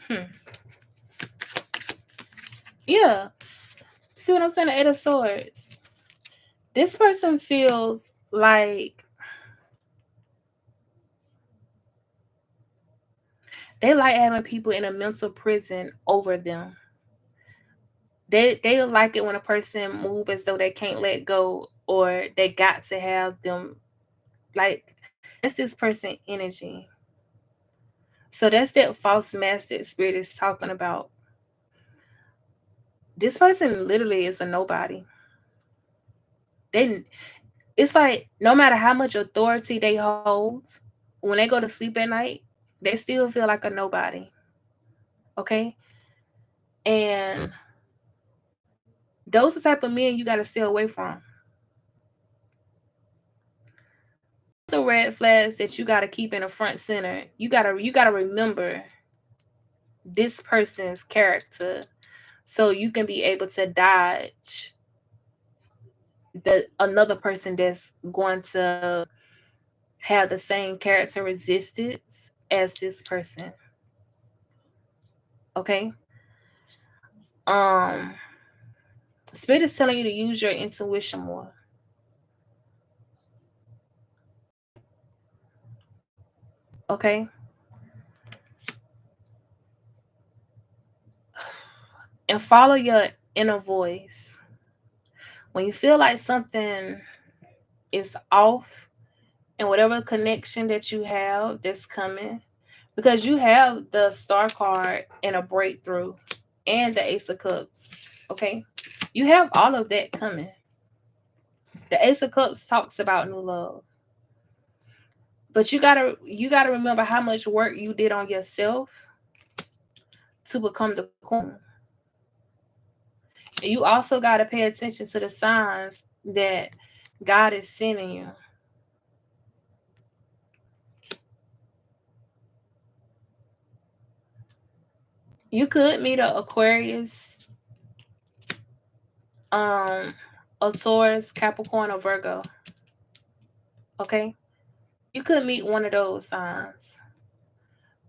hmm. Yeah. See what I'm saying? The Eight of Swords. This person feels like they like having people in a mental prison over them. They don't like it when a person move as though they can't let go, or they got to have them. Like, that's this person energy. So that's that false master spirit is talking about. This person literally is a nobody. They, it's like no matter how much authority they hold, when they go to sleep at night, they still feel like a nobody. Okay, and those are the type of men you got to stay away from. Those are red flags that you got to keep in the front center. You gotta remember this person's character, so you can be able to dodge the another person that's going to have the same character resistance as this person. Okay. um Spirit is telling you to use your intuition more. Okay. And follow your inner voice. When you feel like something is off, and whatever connection that you have that's coming, because you have the star card and a breakthrough and the ace of cups. Okay, you have all of that coming. The ace of cups talks about new love, but you gotta remember how much work you did on yourself to become the queen. And you also gotta pay attention to the signs that God is sending you. You could meet a Aquarius, um, a Taurus, Capricorn, or Virgo. Okay, you could meet one of those signs,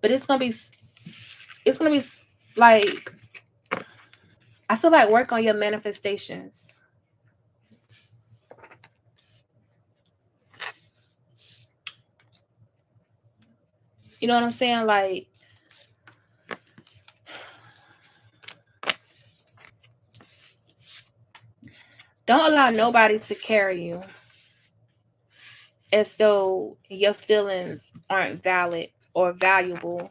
but it's gonna be like, I feel like work on your manifestations. You know what I'm saying? Like, don't allow nobody to carry you as though your feelings aren't valid or valuable.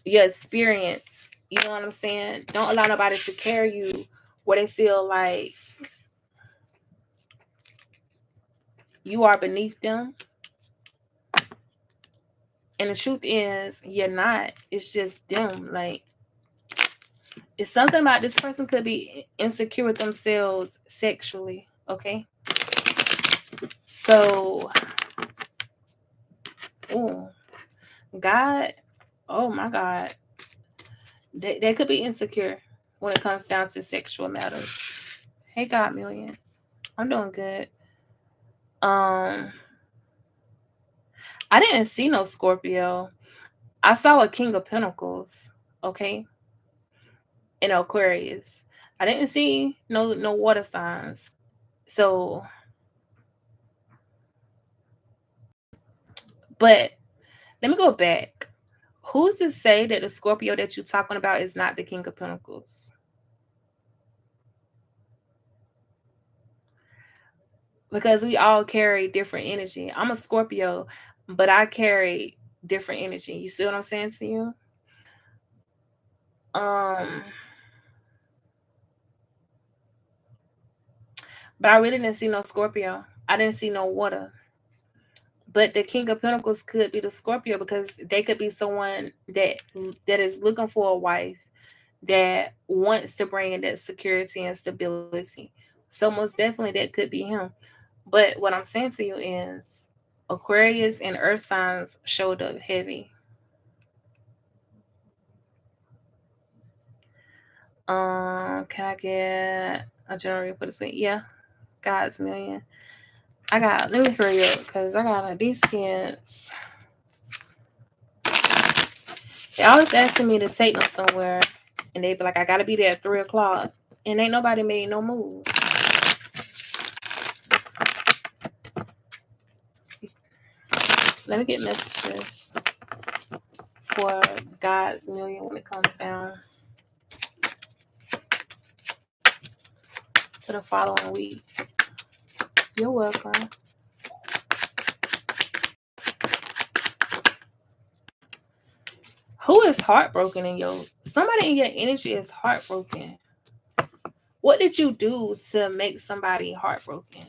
Your experience, you know what I'm saying? Don't allow nobody to carry you where they feel like you are beneath them. And the truth is, you're not. It's just them. Like, it's something about this person could be insecure with themselves sexually. Okay. So, oh, God, oh my God, they could be insecure when it comes down to sexual matters. Hey, God, Million, I'm doing good. Um, I didn't see no Scorpio. I saw a King of Pentacles. Okay, in Aquarius. I didn't see no water signs. So, but let me go back. Who's to say that the Scorpio that you're talking about is not the King of Pentacles? Because we all carry different energy. I'm a Scorpio, but I carry different energy. You see what I'm saying to you? Um, but I really didn't see no Scorpio. I didn't see no water. But the King of Pentacles could be the Scorpio, because they could be someone that is looking for a wife, that wants to bring in that security and stability. So most definitely that could be him. But what I'm saying to you is, Aquarius and Earth signs showed up heavy. Can I get a general read for this week? Yeah, God's million. Let me hurry up because I got these kids. They always asking me to take them somewhere, and they be like, I gotta be there at 3 o'clock, and ain't nobody made no move. Let me get messages for God's million when it comes down. to the following week. You're welcome. Who is heartbroken in your somebody in your energy is heartbroken? What did you do to make somebody heartbroken?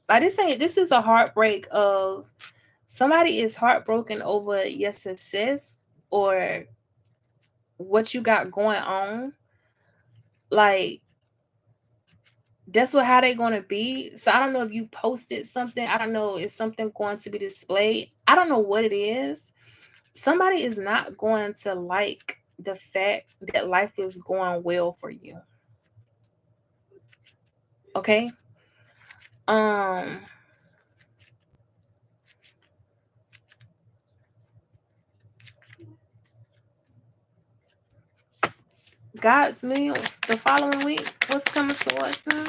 Like this is a heartbreak of somebody is heartbroken over your success or what you got going on. Like that's what how they're gonna be. So I don't know if you posted something. I don't know if something going to be displayed. I don't know what it is. Somebody is not going to like the fact that life is going well for you. Okay. Um God's millions the following week. What's coming towards now?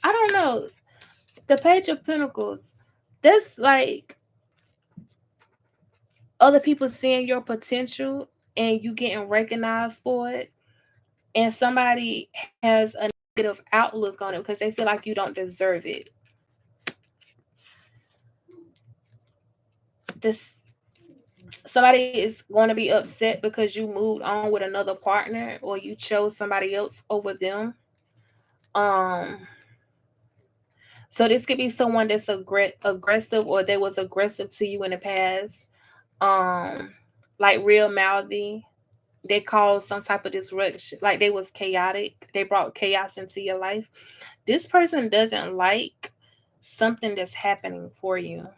I don't know. The Page of Pentacles. That's like other people seeing your potential and you getting recognized for it. And somebody has a negative outlook on it because they feel like you don't deserve it. This somebody is going to be upset because you moved on with another partner or you chose somebody else over them. Um so this could be someone that's aggressive or they was aggressive to you in the past. Um like real mouthy. They caused some type of disruption, like they was chaotic. They brought chaos into your life. This person doesn't like something that's happening for you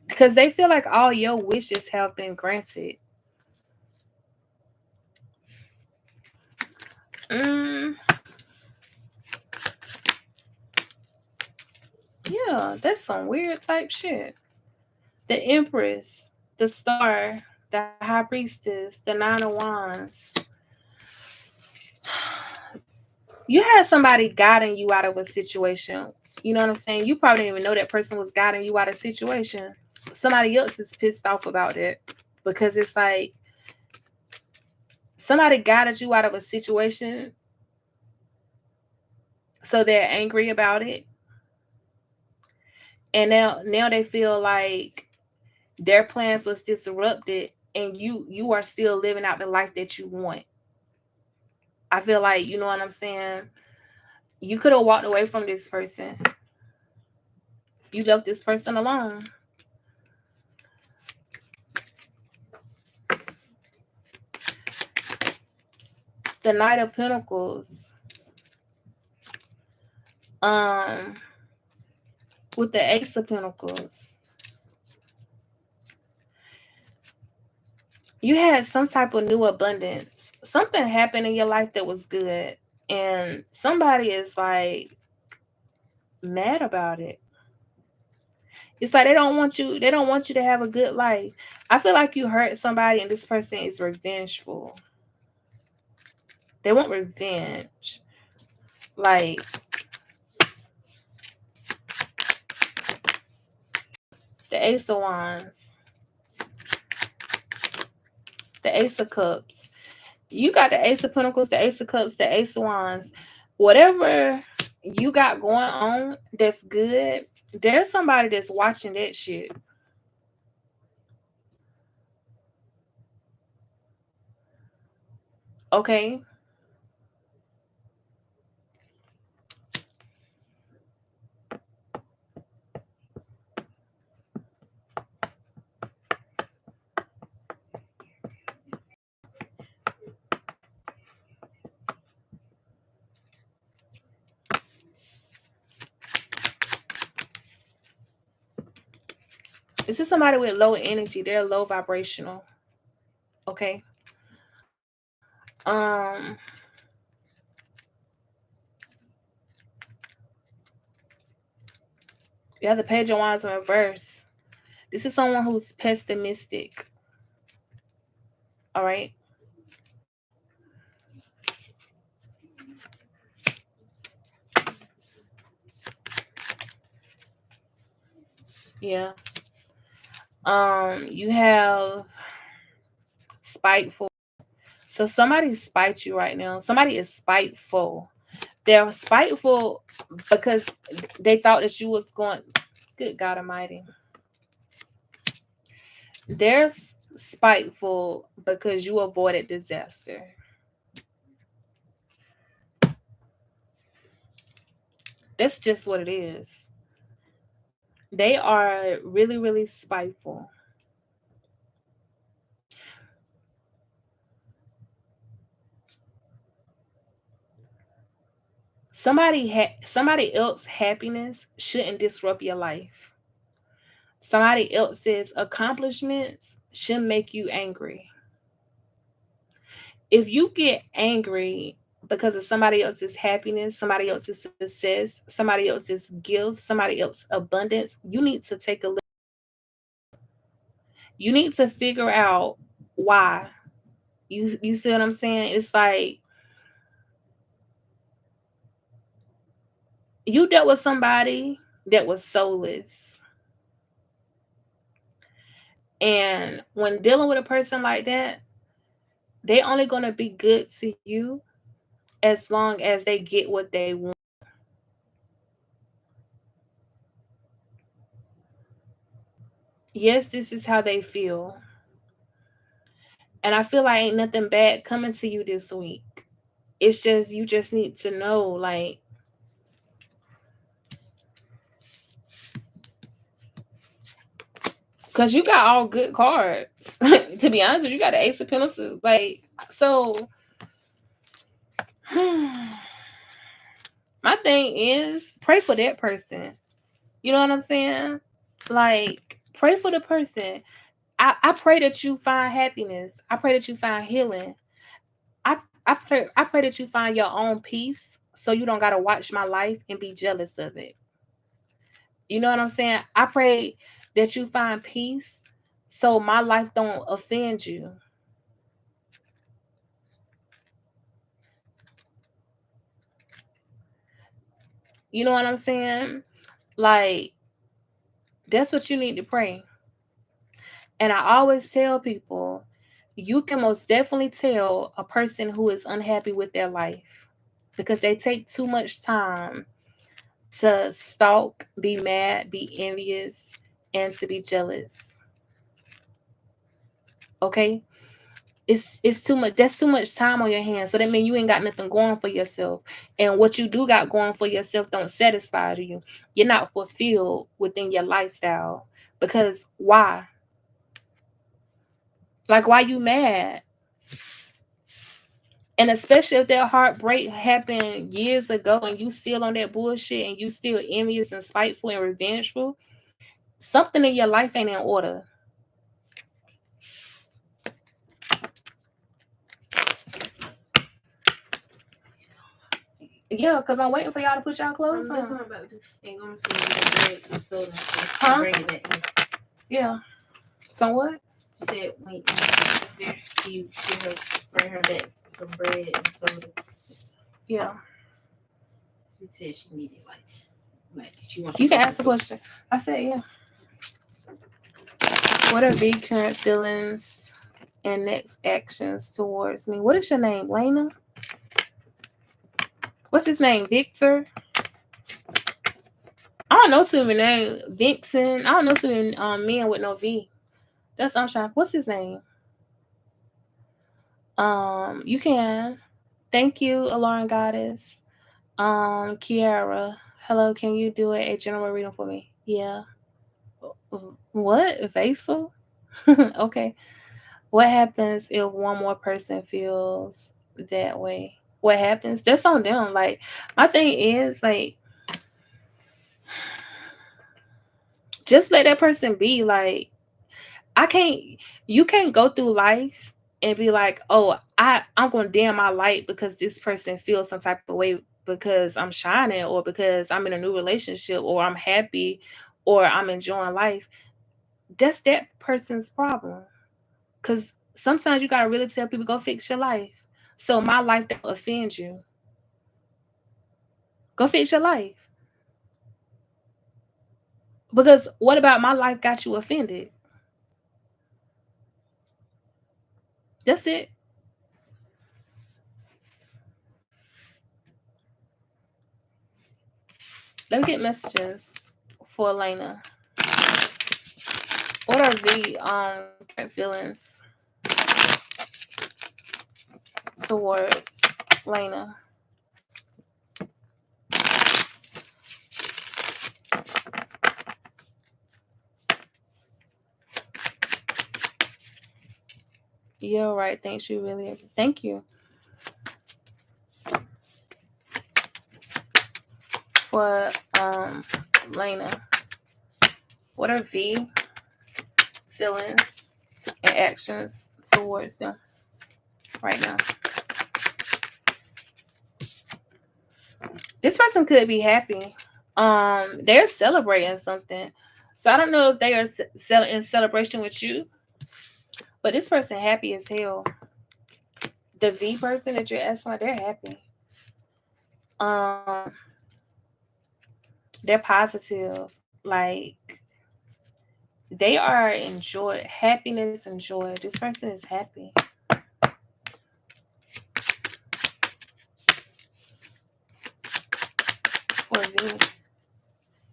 because they feel like all your wishes have been granted. Mm, yeah, that's some weird type shit. The Empress, the Star, the High Priestess, the Nine of Wands. You had somebody guiding you out of a situation. You know what I'm saying? You probably didn't even know that person was guiding you out of a situation. Somebody else is pissed off about it because it's like somebody guided you out of a situation, so they're angry about it, and now they feel like their plans was disrupted, and you are still living out the life that you want. I feel like you know what I'm saying. You could have walked away from this person. You left this person alone. The Knight of Pentacles. Um, with the Ace of Pentacles. You had some type of new abundance. Something happened in your life that was good, and somebody is like mad about it. It's like they don't want you. They don't want you to have a good life. I feel like you hurt somebody, and this person is revengeful. They want revenge. Like the Ace of Wands, the Ace of Cups. You got the Ace of Pentacles, the Ace of Cups, the Ace of Wands. Whatever you got going on that's good, there's somebody that's watching that shit. Okay. This is somebody with low energy. They're low vibrational. Okay. You have the Page of Wands in reverse. This is someone who's pessimistic. All right. Yeah. You have spiteful. So somebody spites you right now. Somebody is spiteful. They're spiteful because they thought that you was going. Good God Almighty. They're spiteful because you avoided disaster. That's just what it is. They are really, really spiteful. Somebody else's happiness shouldn't disrupt your life. Somebody else's accomplishments shouldn't make you angry. If you get angry because of somebody else's happiness, somebody else's success, somebody else's gifts, somebody else's abundance, you need to take a look. You need to figure out why. You see what I'm saying? It's like you dealt with somebody that was soulless. And when dealing with a person like that, they only gonna be good to you as long as they get what they want. Yes, this is how they feel. And I feel like ain't nothing bad coming to you this week. It's just you just need to know, like, because you got all good cards. To be honest with you, got the Ace of Pentacles. Like, so my thing is pray for that person. You know what I'm saying? Like, pray for the person. I pray that you find happiness. I pray that you find healing. I pray that you find your own peace so you don't gotta watch my life and be jealous of it. You know what I'm saying? I pray that you find peace so my life don't offend you. You know what I'm saying? Like, that's what you need to pray. And I always tell people, you can most definitely tell a person who is unhappy with their life because they take too much time to stalk, be mad, be envious, and to be jealous. Okay? It's too much. That's too much time on your hands. So that means you ain't got nothing going for yourself. And what you do got going for yourself don't satisfy you. You're not fulfilled within your lifestyle. Because why? Like, why you mad? And especially if that heartbreak happened years ago and you still on that bullshit and you still envious and spiteful and revengeful, something in your life ain't in order. Yeah, because I'm waiting for y'all to put y'all clothes That's on. what I'm about to do. Ain't gonna see you bread some soda and stuff. Huh? Bring it back here. Yeah. So what? She said when you there, you give her, bring her back some bread and soda. Yeah. She said she needed like she wants. You can ask the question. I said, yeah. What are V current feelings and next actions towards me? What is your name, Lena? What's his name? Victor? I don't know too many names. Vixen. I don't know too many men with no V. That's what I'm trying. What's his name? You can. Thank you, Alarm Goddess. Kiara. Hello, can you do a general reading for me? Yeah. What? Vasal? Okay. What happens if one more person feels that way? What happens? That's on them. Like, my thing is, like, just let that person be. Like, I can't, you can't go through life and be like, oh, I'm going to dim my light because this person feels some type of way because I'm shining or because I'm in a new relationship or I'm happy or I'm enjoying life. That's that person's problem. Because sometimes you got to really tell people, go fix your life. So my life don't offend you. Go fix your life. Because what about my life got you offended? That's it. Let me get messages for Elena. What are V current feelings towards Lena? You're right. Thanks. You really. Thank you for Lena. What are V feelings and actions towards them right now? This person could be happy. They're celebrating something. So I don't know if they are in celebration with you, but this person happy as hell. The V person that you're asking about, they're happy. Um, they're positive. Like they are enjoy happiness and joy. This person is happy. For V.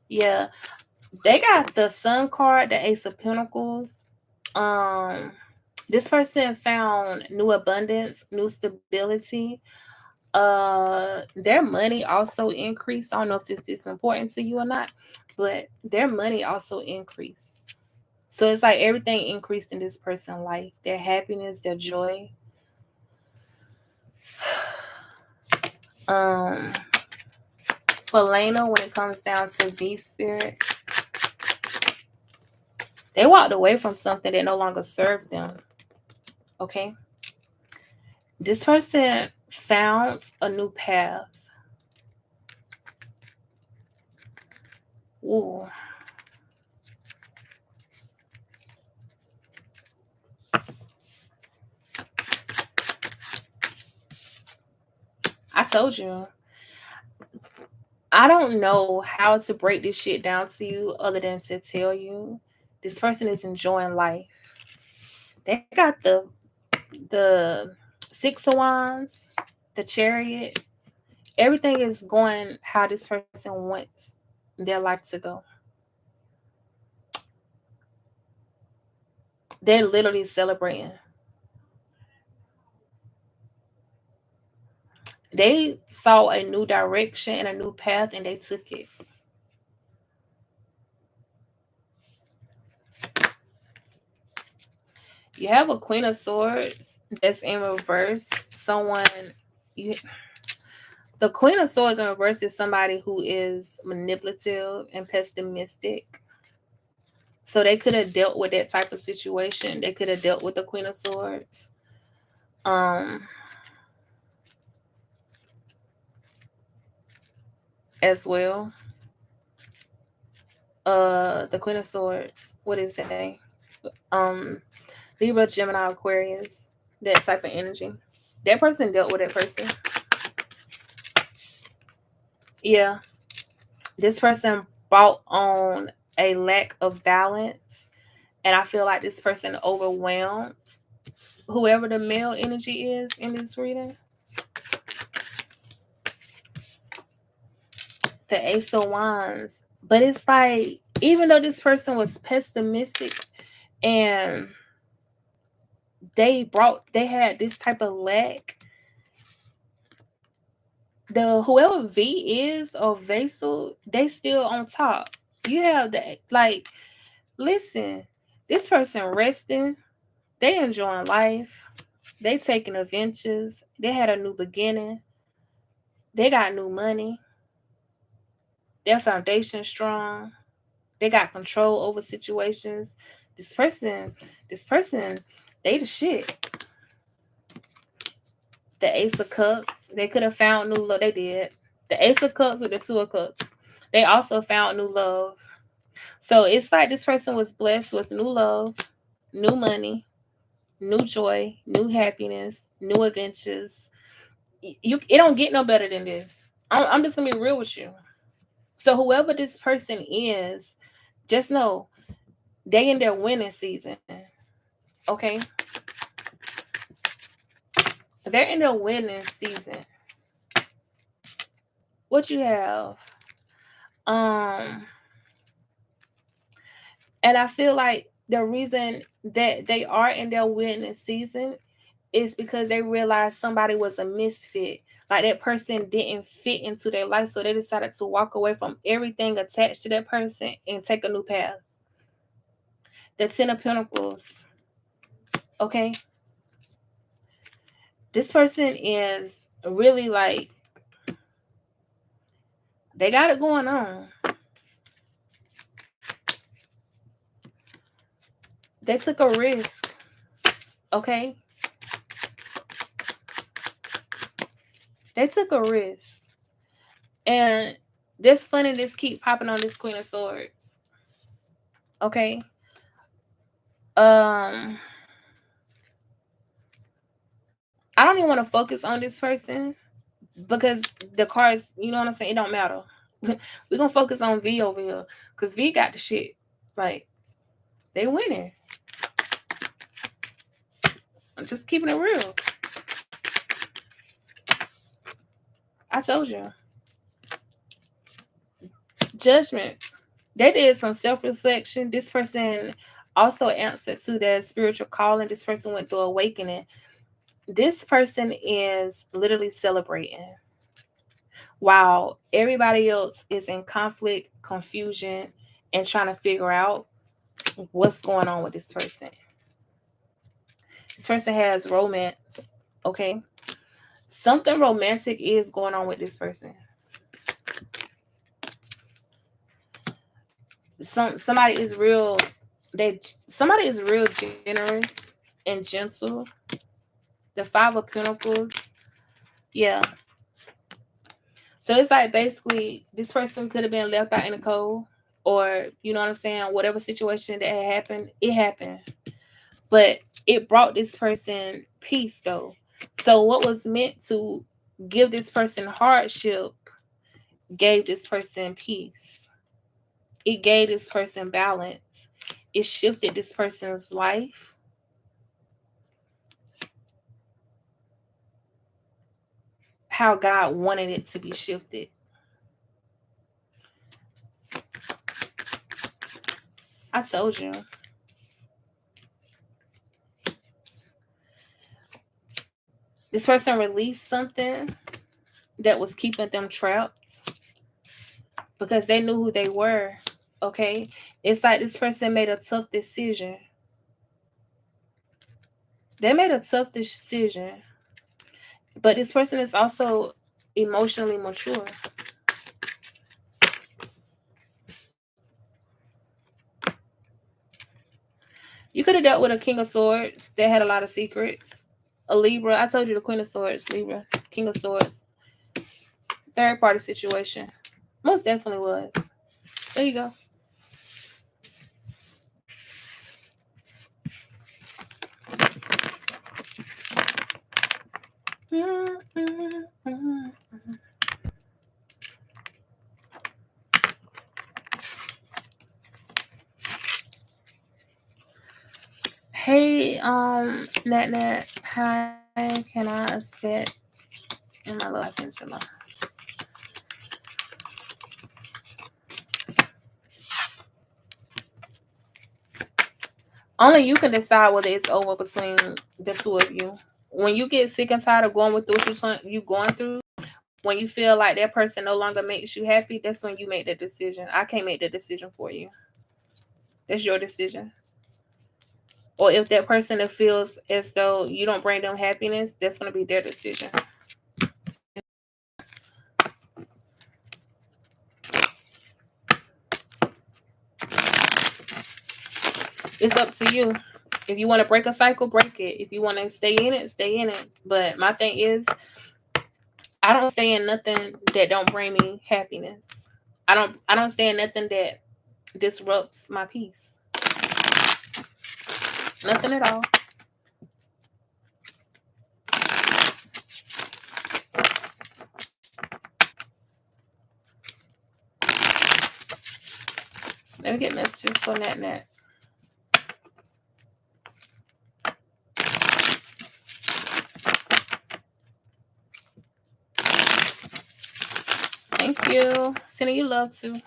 Yeah. They got the Sun card, the Ace of Pentacles. Um, this person found new abundance, new stability. Their money also increased. I don't know if this is important to you or not, but their money also increased. So it's like everything increased in this person's life. Their happiness, their joy. Um, for Lena, when it comes down to V spirit, they walked away from something that no longer served them. Okay. This person found a new path. Ooh. I told you. I don't know how to break this shit down to you other than to tell you this person is enjoying life. They got the Six of Wands, the Chariot. Everything is going how this person wants their life to go. They're literally celebrating. They saw a new direction and a new path and they took it. You have a Queen of Swords that's in reverse. You the Queen of Swords in reverse is somebody who is manipulative and pessimistic. So they could have dealt with that type of situation. They could have dealt with the Queen of Swords. Um as well. The Queen of Swords. What is they? Um Libra, Gemini, Aquarius. That type of energy. That person dealt with that person. Yeah. This person brought on a lack of balance. And I feel like this person overwhelmed whoever the male energy is in this reading. The Ace of Wands. But it's like, even though this person was pessimistic and they had this type of lack, the whoever V is or Vessel, they still on top. You have the like, listen, this person resting, they enjoying life, they taking adventures, they had a new beginning, they got new money, their foundation strong, they got control over situations. This person, they the shit. The Ace of Cups, they could have found new love. They did. The Ace of Cups with the Two of Cups, they also found new love. So it's like this person was blessed with new love, new money, new joy, new happiness, new adventures. It don't get no better than this. I'm just gonna be real with you. So whoever this person is, just know they in their winning season. Okay, they're in their winning season. What you have? Um, and I feel like the reason that they are in their wilderness season is because they realized somebody was a misfit. Like that person didn't fit into their life. So they decided to walk away from everything attached to that person and take a new path. The Ten of Pentacles. Okay. This person is really like, they got it going on. They took a risk. Okay. They took a risk. And this funniness keep popping on this Queen of Swords. Okay. Um, I don't even want to focus on this person because the cards, you know what I'm saying? It don't matter. We're gonna focus on V over here. Cause V got the shit. Like, they winning. I'm just keeping it real. I told you. Judgment. They did some self-reflection. This person also answered to their spiritual calling. This person went through awakening. This person is literally celebrating while everybody else is in conflict, confusion, and trying to figure out what's going on with this person. This person has romance, okay? Something romantic is going on with this person. Somebody is real. Somebody is real generous and gentle. The Five of Pentacles, yeah. So it's like basically this person could have been left out in the cold, or you know what I'm saying. Whatever situation that had happened, it happened, but it brought this person peace though. So what was meant to give this person hardship gave this person peace. It gave this person balance. It shifted this person's life how God wanted it to be shifted. I told you. This person released something that was keeping them trapped because they knew who they were. Okay? It's like this person made a tough decision. They made a tough decision. But this person is also emotionally mature. You could have dealt with a King of Swords that had a lot of secrets. A Libra. I told you the Queen of Swords, Libra. King of Swords. Third party situation. Most definitely was. There you go. Hey, Nat, how can I expect in my life in July? Only you can decide whether it's over between the two of you. When you get sick and tired of going with what you going through, when you feel like that person no longer makes you happy, that's when you make the decision. I can't make the decision for you. That's your decision. Or if that person that feels as though you don't bring them happiness, that's going to be their decision. It's up to you. If you want to break a cycle, break it. If you want to stay in it, stay in it. But my thing is, I don't stay in nothing that don't bring me happiness. I don't stay in nothing that disrupts my peace. Nothing at all. Let me get messages for Nat. Thank you. Sending you love too.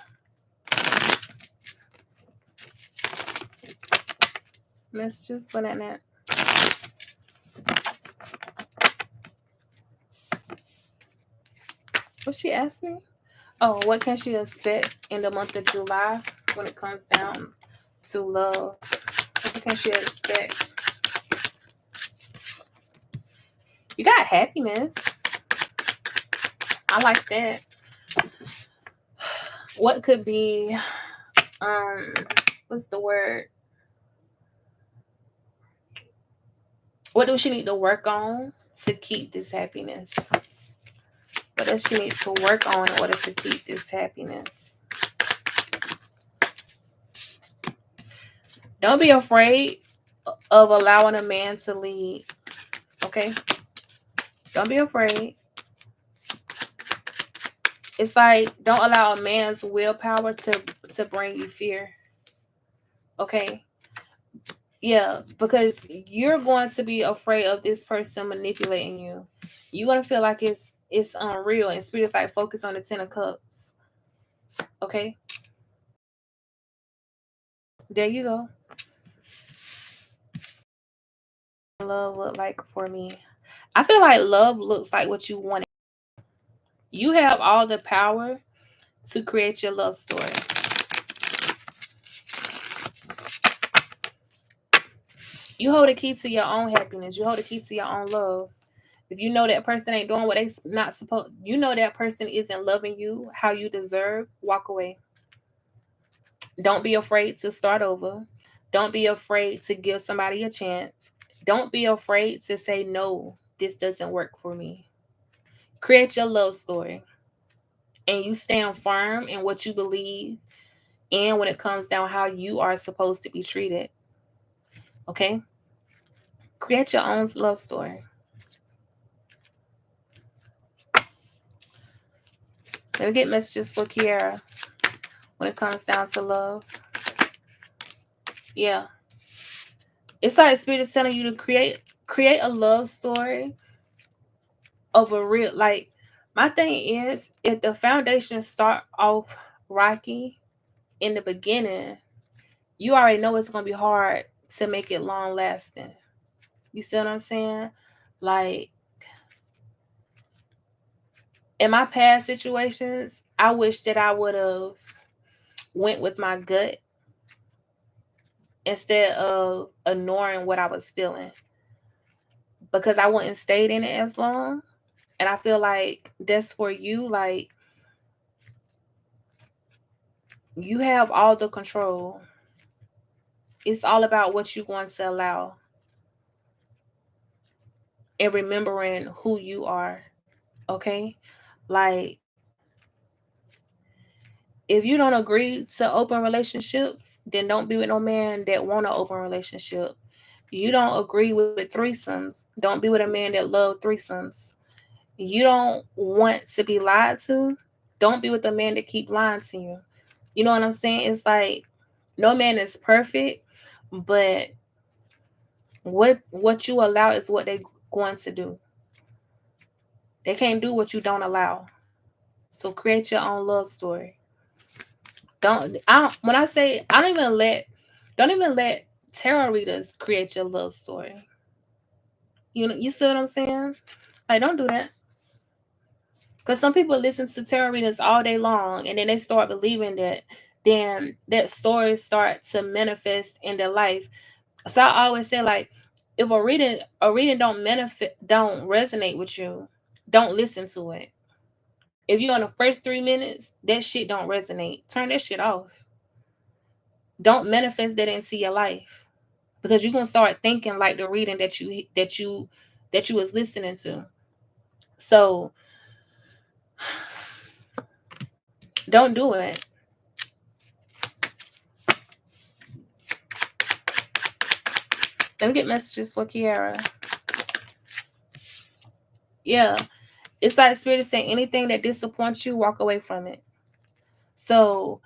messages for that. What she asked me? Oh, what can she expect in the month of July when it comes down to love? What can she expect? You got happiness. I like that. What could be um what's the word? What does she need to work on to keep this happiness? What does she need to work on in order to keep this happiness? Don't be afraid of allowing a man to lead. Okay? Don't be afraid. It's like don't allow a man's willpower to bring you fear. Okay? Yeah, because you're going to be afraid of this person manipulating you. You're gonna feel like it's unreal, and spirit's like focus on the 10 of Cups. Okay? There you go. Love look like for me. I feel like love looks like what you want. You have all the power to create your love story. You hold the key to your own happiness. You hold the key to your own love. If you know that person ain't doing what they not supposed, you know that person isn't loving you how you deserve, walk away. Don't be afraid to start over. Don't be afraid to give somebody a chance. Don't be afraid to say no, this doesn't work for me. Create your love story. And you stand firm in what you believe and when it comes down how you are supposed to be treated. Okay? Create your own love story. Let me get messages for Kiara when it comes down to love. Yeah. It's like Spirit is telling you to create a love story of a real like my thing is if the foundation start off rocky in the beginning, you already know it's gonna be hard to make it long lasting. You see what I'm saying? Like in my past situations, I wish that I would have went with my gut instead of ignoring what I was feeling because I wouldn't stayed in it as long. And I feel like that's for you. Like you have all the control. It's all about what you're going to allow and remembering who you are. Okay? Like if you don't agree to open relationships, then don't be with no man that want an open relationship. You don't agree with threesomes, don't be with a man that love threesomes. You don't want to be lied to, don't be with a man that keep lying to you. You know what I'm saying? It's like no man is perfect, but what you allow is what they're going to do. They can't do what you don't allow. So create your own love story. When I say I don't even let tarot readers create your love story. You know, you see what I'm saying? Like don't do that. Because some people listen to tarot readers all day long and then they start believing that then that stories start to manifest in their life. So I always say like if a reading don't resonate with you, don't listen to it. If you're on the first 3 minutes, that shit don't resonate. Turn that shit off. Don't manifest that into your life. Because you're gonna start thinking like the reading that you was listening to. So don't do it. Let me get messages for Kiara. Yeah. It's like Spirit is saying anything that disappoints you, walk away from it. So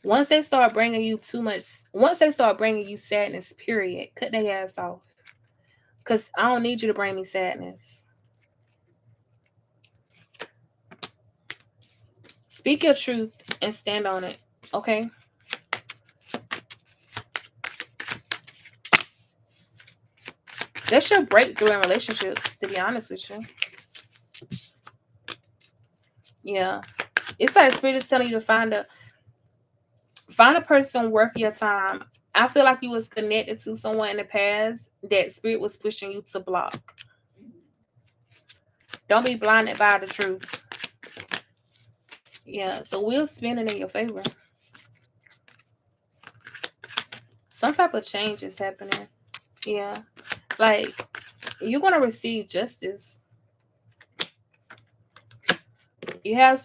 once they start bringing you sadness, period, cut their ass off. Because I don't need you to bring me sadness. Speak your truth and stand on it. Okay? That's your breakthrough in relationships, to be honest with you. Yeah. It's like spirit is telling you to find a person worth your time. I feel like you was connected to someone in the past that spirit was pushing you to block. Don't be blinded by the truth. Yeah, the wheel's spinning in your favor. Some type of change is happening. Yeah. Like you're gonna receive justice. You have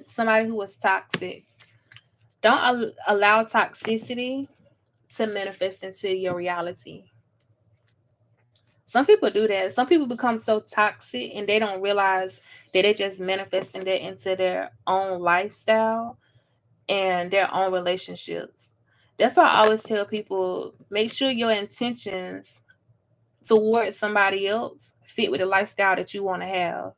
somebody who was toxic. Don't allow toxicity to manifest into your reality. Some people do that. Some people become so toxic and they don't realize that they're just manifesting that into their own lifestyle and their own relationships. That's why I always tell people make sure your intentions towards somebody else fit with the lifestyle that you want to have.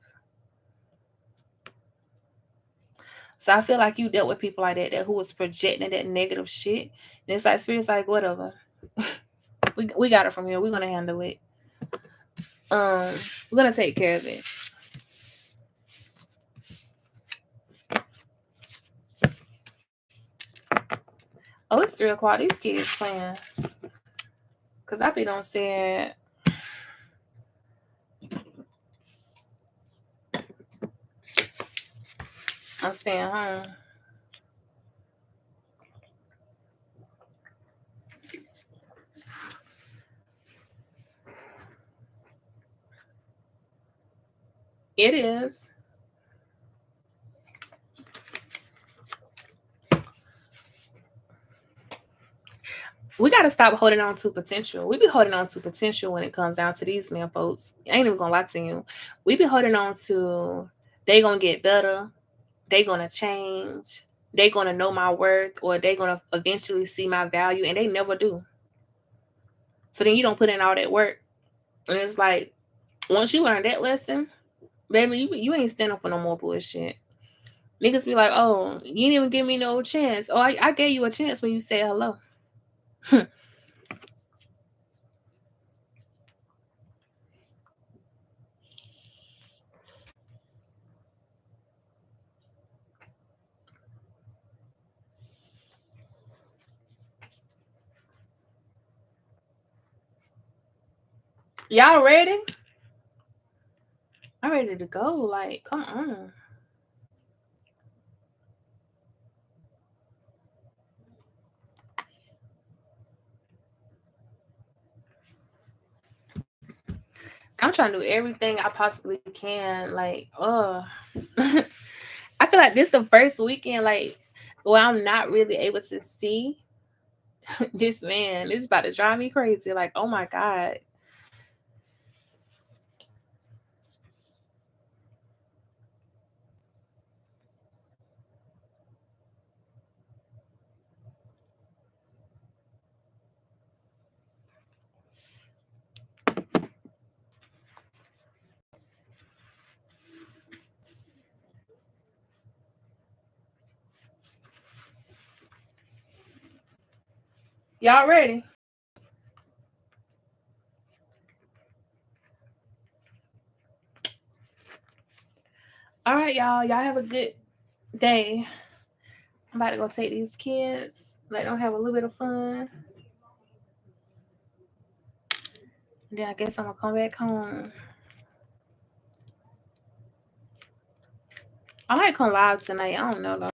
So I feel like you dealt with people like that who was projecting that negative shit. And it's like spirit's like, whatever. We got it from here. We're gonna handle it. Um, we're gonna take care of it. Oh, it's 3 o'clock. These kids playing. Cause I be on said I'm staying home. It is. We gotta stop holding on to potential. We be holding on to potential when it comes down to these men folks. I ain't even gonna lie to you. We be holding on to they gonna get better, they gonna change, they gonna know my worth, or they gonna eventually see my value, and they never do. So then you don't put in all that work. And it's like once you learn that lesson, baby, you ain't standing for no more bullshit. Niggas be like, oh, you didn't even give me no chance. Oh, I gave you a chance when you said hello. Y'all ready? I'm ready to go. Like, come on. I'm trying to do everything I possibly can. Like, I feel like this the first weekend, like, where I'm not really able to see this man. It's about to drive me crazy. Like, oh my God. Y'all ready? All right, y'all. Y'all have a good day. I'm about to go take these kids, let them have a little bit of fun. And then I guess I'm gonna come back home. I might come live tonight. I don't know though.